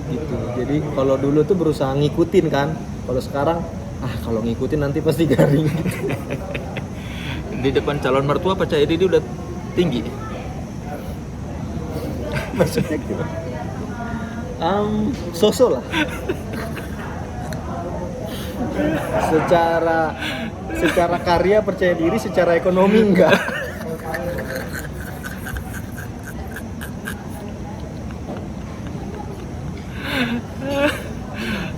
gitu. Jadi kalau dulu tuh berusaha ngikutin kan, kalau sekarang kalau ngikutin nanti pasti garing gitu. Di depan calon mertua percaya diri udah tinggi. Maksudnya gitu. Sosok lah. secara karya percaya diri, secara ekonomi enggak.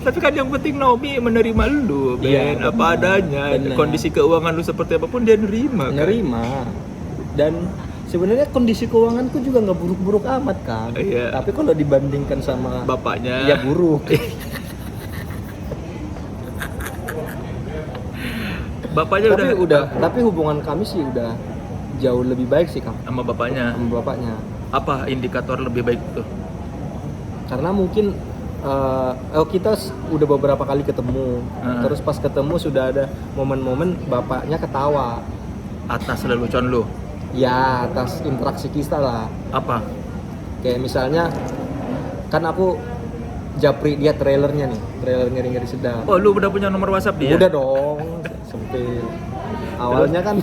Tapi kan yang penting Naomi menerima lu, Ben, Iya, apa adanya. benar. Kondisi keuangan lu seperti apapun dia nerima. Kan? Nerima. Dan sebenarnya kondisi keuanganku juga nggak buruk-buruk amat kan. Iya. Tapi kalau dibandingkan sama Bapaknya. ya buruk. Bapaknya Tapi hubungan kami sih udah jauh lebih baik sih, Kang, sama bapaknya. sama bapaknya. Apa indikator lebih baik tuh? Karena mungkin kita udah beberapa kali ketemu. Terus pas ketemu sudah ada momen-momen bapaknya ketawa. Atas lelucon lu. Ya, atas interaksi kita lah. Apa? Kayak misalnya kan aku japri dia trailer Ngeri-Ngeri Sedap. Oh, lu udah punya nomor WhatsApp dia? Udah dong, sempil. Awalnya kan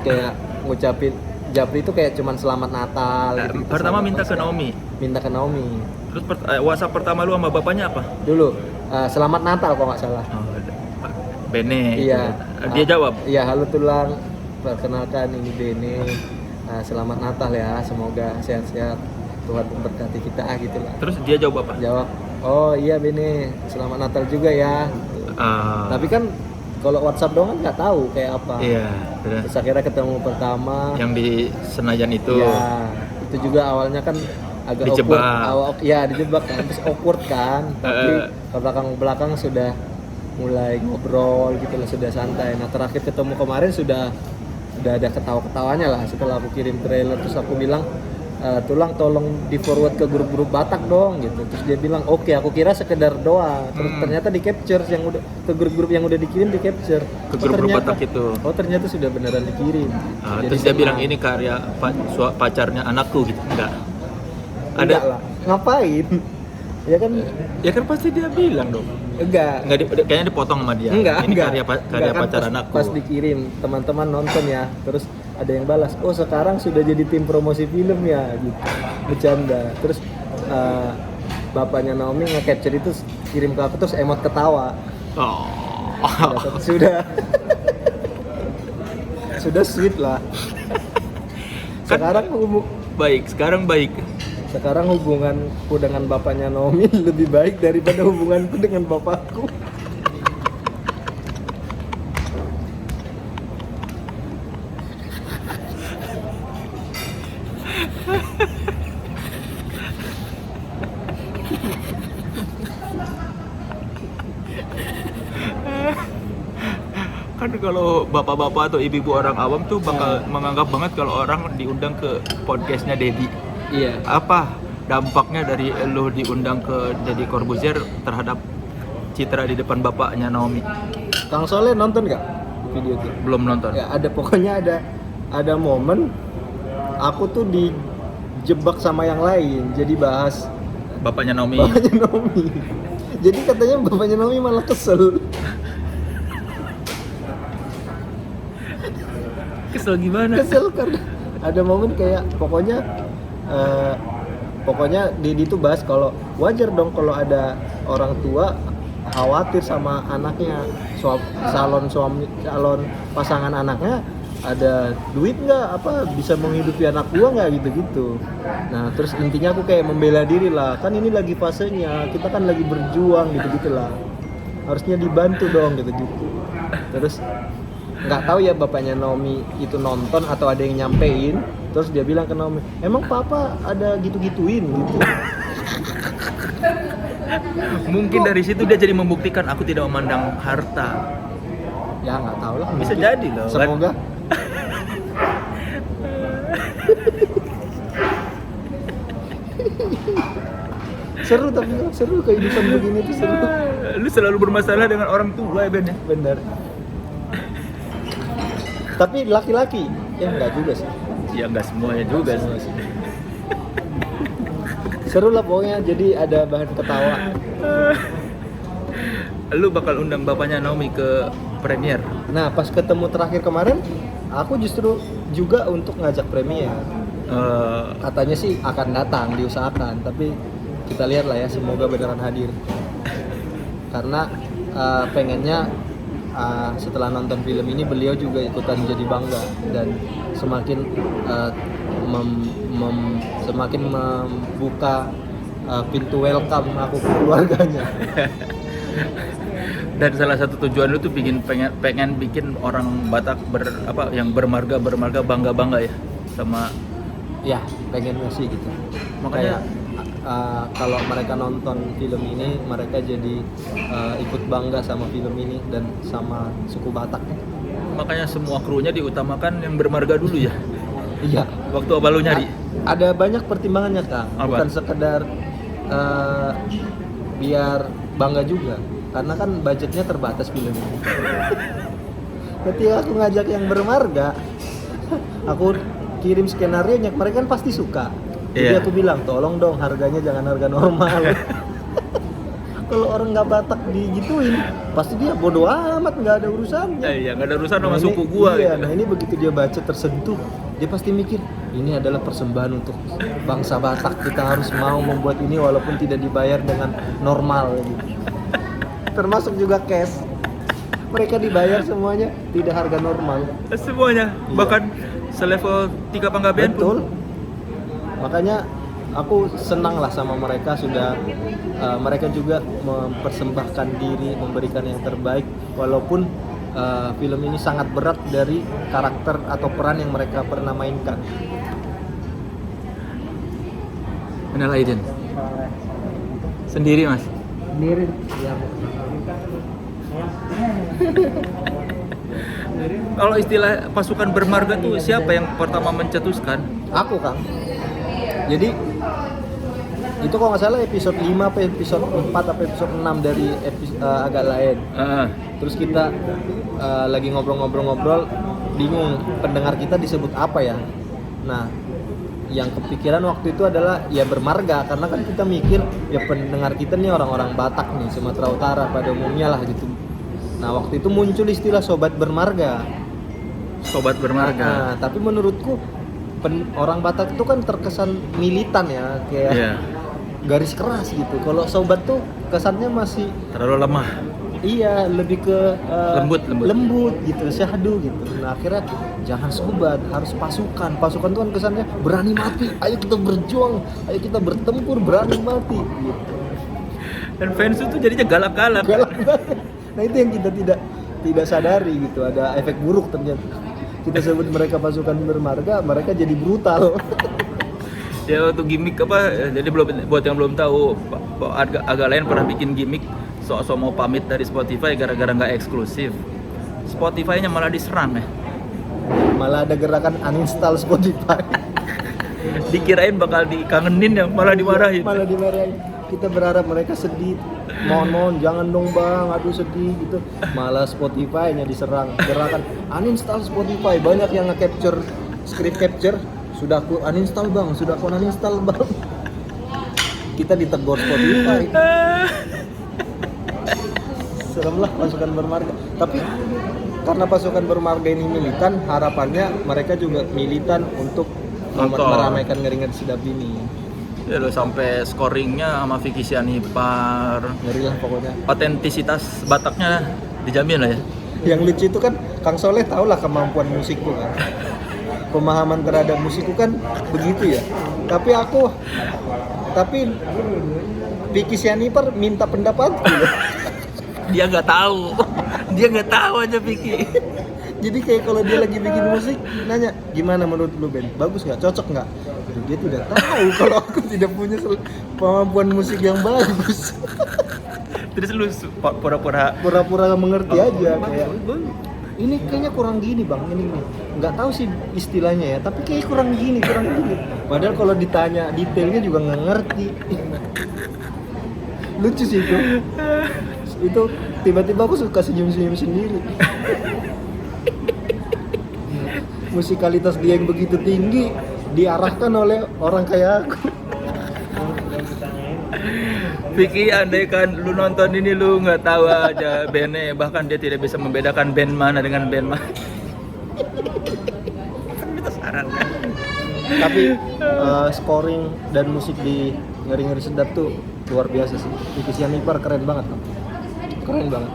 kayak ngucapin japri itu kayak cuman selamat Natal gitu. Pertama minta ke Naomi. Minta ke Naomi. Terus WhatsApp pertama lu sama bapaknya apa? Dulu selamat Natal kalau nggak salah. Oh, Bene. Iya. Dia jawab. Iya, halo Tulang. Perkenalkan ini Bene. Selamat Natal ya, semoga sehat-sehat. Tuhan memberkati kita gitu lah. Terus dia jawab apa? Jawab, oh iya Bene, selamat Natal juga ya. Tapi kan kalau WhatsApp doang kan nggak tahu kayak apa. Iya. Terus akhirnya ketemu pertama. Yang di Senayan itu. Iya, itu juga awalnya kan agak Dijebak. awkward. Ya dijebak kan, terus awkward kan. Tapi ke belakang sudah mulai ngobrol gitu lah, sudah santai. Nah terakhir ketemu kemarin sudah ada ketawa-ketawanya lah setelah aku kirim trailer. Terus aku bilang, Tulang tolong di forward ke grup-grup Batak dong gitu. Terus dia bilang oke, aku kira sekedar doa. Terus ternyata di capture yang udah ke grup-grup yang udah dikirim di capture. Ke grup-grup Batak itu. Oh ternyata sudah beneran dikirim. Jadi Terus dia senang. bilang ini karya pacarnya anakku gitu. Enggak. Enggak lah. Ngapain? Ya kan Ya kan pasti dia bilang dong. enggak. Kayaknya dipotong sama dia. Enggak, Ini enggak. karya Enggak, kan pacar pas, anakku. pas dikirim, teman-teman nonton ya. Terus ada yang balas, "Oh, sekarang sudah jadi tim promosi film ya." gitu. Bercanda. Terus bapaknya Naomi nge-capture itu kirim ke aku terus emot ketawa. Oh. Sudah sudah sweet lah. Sekarang Baik. sekarang hubunganku dengan bapaknya Naomi lebih baik daripada hubunganku dengan bapakku. Kan kalau bapak-bapak atau ibu-ibu orang awam tuh bakal menganggap banget kalau orang diundang ke podcastnya Deddy. Iya. Apa dampaknya dari lo diundang ke Deddy Corbuzier terhadap citra di depan bapaknya Naomi? Kang Soleh nonton nggak video itu? Belum nonton. Ya pokoknya ada momen aku tuh dijebak sama yang lain, jadi bahas Bapaknya Naomi. bapaknya Naomi. Jadi katanya bapaknya Naomi malah kesel. Kesel gimana? Kesel karena ada momen kayak pokoknya Didi tuh bahas kalau wajar dong kalau ada orang tua khawatir sama anaknya, calon pasangan anaknya ada duit nggak, apa bisa menghidupi anak gua nggak gitu. Nah terus intinya aku kayak membela diri lah, kan ini lagi fasenya, kita kan lagi berjuang gitu lah, harusnya dibantu dong gitu. Terus nggak tahu ya bapaknya Naomi itu nonton atau ada yang nyampein, terus dia bilang ke Naomi, emang papa ada gitu-gituin gitu. Mungkin dari situ dia jadi membuktikan aku tidak memandang harta. Ya nggak tahu lah, Bisa mungkin. jadi loh, kan? Semoga. seru kehidupan begini tuh seru. Lu selalu bermasalah dengan orang tua ya Ben ya? Bener. Tapi laki-laki ya enggak juga sih. Ya nggak semuanya juga sih. Seru lah pokoknya, jadi ada bahan ketawa. Lu bakal undang bapaknya Naomi ke premier. Nah pas ketemu terakhir kemarin, aku justru juga untuk ngajak premier. Katanya sih akan datang, diusahakan, tapi kita lihat lah ya, semoga beneran hadir. Karena pengennya setelah nonton film ini beliau juga ikutan jadi bangga dan semakin semakin membuka pintu welcome aku ke keluarganya. Dan salah satu tujuan lu tuh pengen bikin orang Batak yang bermarga bangga ya sama Ya, pengennya sih gitu. Makanya- Kayak, kalau mereka nonton film ini, mereka jadi ikut bangga sama film ini dan sama suku Batak. makanya semua krunya diutamakan yang bermarga dulu ya. Iya. Waktu apa lu nyari? Ada banyak pertimbangannya, Kang. Apa? Bukan sekedar biar bangga juga, karena kan budgetnya terbatas film ini. Ketika aku ngajak yang bermarga, aku kirim skenario nya, mereka kan pasti suka. Jadi Iya. aku bilang, tolong dong harganya jangan harga normal. Kalau orang nggak Batak digituin, pasti dia bodoh amat, nggak ada urusannya. Iya, nggak ada urusan sama Nah, ini- suku gua iya, gitu. nah ini begitu dia baca tersentuh, dia pasti mikir ini adalah persembahan untuk bangsa Batak. Kita harus mau membuat ini walaupun tidak dibayar dengan normal gitu. Termasuk juga cash. Mereka dibayar semuanya tidak harga normal. Semuanya, Iya. bahkan selevel 3 Panggabean Betul. pun. Makanya aku senang lah sama mereka sudah mereka juga mempersembahkan diri, memberikan yang terbaik walaupun film ini sangat berat dari karakter atau peran yang mereka pernah mainkan. Minal Aidin. Sendiri, Mas. Sendiri ya. Kalau istilah pasukan bermarga tuh siapa yang pertama mencetuskan? Aku, Kang. Jadi itu kalau nggak salah episode 5 apa episode 4 apa episode 6 dari agak lain. Terus kita lagi ngobrol-ngobrol bingung pendengar kita disebut apa ya. Nah, yang kepikiran waktu itu adalah ya bermarga, karena kan kita mikir ya pendengar kita nih orang-orang Batak nih, Sumatera Utara pada umumnya lah gitu. Nah, waktu itu muncul istilah sobat bermarga. Sobat bermarga. Nah, tapi menurutku orang Batak itu kan terkesan militan ya, kayak Iya. garis keras gitu. Kalau sobat tuh kesannya masih Terlalu lemah. iya, lebih ke Lembut. gitu, syahdu gitu. Nah, akhirnya jangan sobat, harus pasukan. Pasukan tuh kan kesannya berani mati. Ayo kita berjuang, ayo kita bertempur berani mati gitu. Dan fans itu jadinya galak-galak. Galak banget. Nah, itu yang kita tidak sadari gitu, ada efek buruk ternyata. Kita sebut mereka pasukan bermarga, mereka jadi brutal. Ya waktu gimmick jadi buat yang belum tahu, agak lain pernah bikin gimmick sok-sok mau pamit dari Spotify gara-gara nggak eksklusif. Spotify-nya malah diserang ya. Malah ada gerakan uninstall Spotify. Dikirain bakal dikangenin ya, malah dimarahin. Malah dimarahin. Kita berharap mereka sedih. Mohon jangan dong bang, aduh sedih gitu. Malah Spotify-nya diserang. Gerakan uninstall Spotify. Banyak yang nge-capture, script capture. Sudah aku uninstall bang, sudah aku uninstall bang. Kita ditegur Spotify. Serem lah pasukan bermarga. Tapi karena pasukan bermarga ini militan, harapannya mereka juga militan untuk Nonton. meramaikan Ngeri-Ngeri Sedap ini. Ya lo sampai scoringnya sama Vicky Sianipar, Ngeri lah pokoknya. otentisitas Bataknya dijamin lah ya. Yang lucu itu kan Kang Soleh tau lah kemampuan musikku kan. Pemahaman terhadap musikku kan begitu ya. Tapi Vicky Sianipar minta pendapatku. Dia nggak tahu aja Vicky. Jadi kayak kalau dia lagi bikin musik nanya gimana menurut lu Ben, bagus nggak, cocok nggak? Dia tidak tahu kalau aku tidak punya kemampuan musik yang bagus. Terus lu pura-pura Mengerti aja kayak ini kayaknya kurang gini bang, ini nih nggak tahu sih istilahnya ya, tapi kayak kurang gini. Padahal kalau ditanya detailnya juga nggak ngerti. Lucu sih itu tiba-tiba aku suka senyum-senyum sendiri. Musikalitas dia yang begitu tinggi diarahkan oleh orang kayak aku. Vicky, andaikan lu nonton ini lu nggak tahu aja bandnya, bahkan dia tidak bisa membedakan band mana dengan band mana. Kita saran. Tapi scoring dan musik di Ngeri-Ngeri Sedap tuh luar biasa sih. Vicky Sianipar keren banget. keren banget.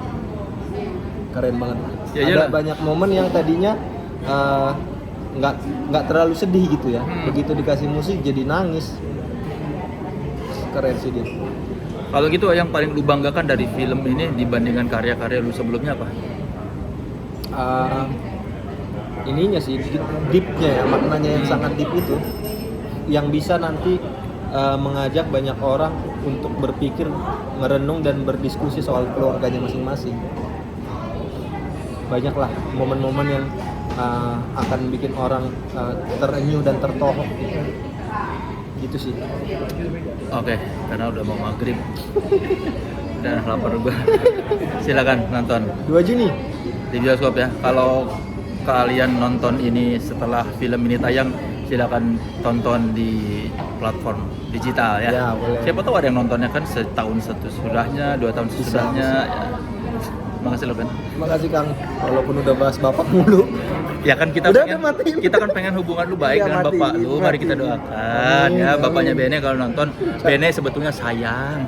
Keren banget. Ya, Ada iyalah. banyak momen yang tadinya nggak terlalu sedih gitu ya. Begitu dikasih musik jadi nangis. Keren sih dia. Kalau gitu yang paling lu banggakan dari film ini dibandingkan karya-karya lu sebelumnya apa? Ininya sih deepnya ya, maknanya yang sangat deep itu yang bisa nanti mengajak banyak orang untuk berpikir, merenung dan berdiskusi soal keluarganya masing-masing. Banyaklah momen-momen yang akan bikin orang terenyuh dan tertohok gitu sih. Oke, karena udah mau maghrib dan lapar gua. Silakan nonton 2 Juni di bioskop ya. Kalau kalian nonton ini setelah film ini tayang, silakan tonton di platform digital ya. Ya, boleh. Siapa tahu ada yang nontonnya kan setahun sesudahnya, 2 tahun sesudahnya. Ya. Makasih lo Ben. Makasih Kang, walaupun udah bahas bapak mulu. Ya kan kita Udah pengen, matiin. kita kan pengen hubungan lu baik Iya, dengan matiin, bapak lu. Mari kita matiin. doakan Amin, ya amin. bapaknya Bene kalau nonton. Bene sebetulnya sayang.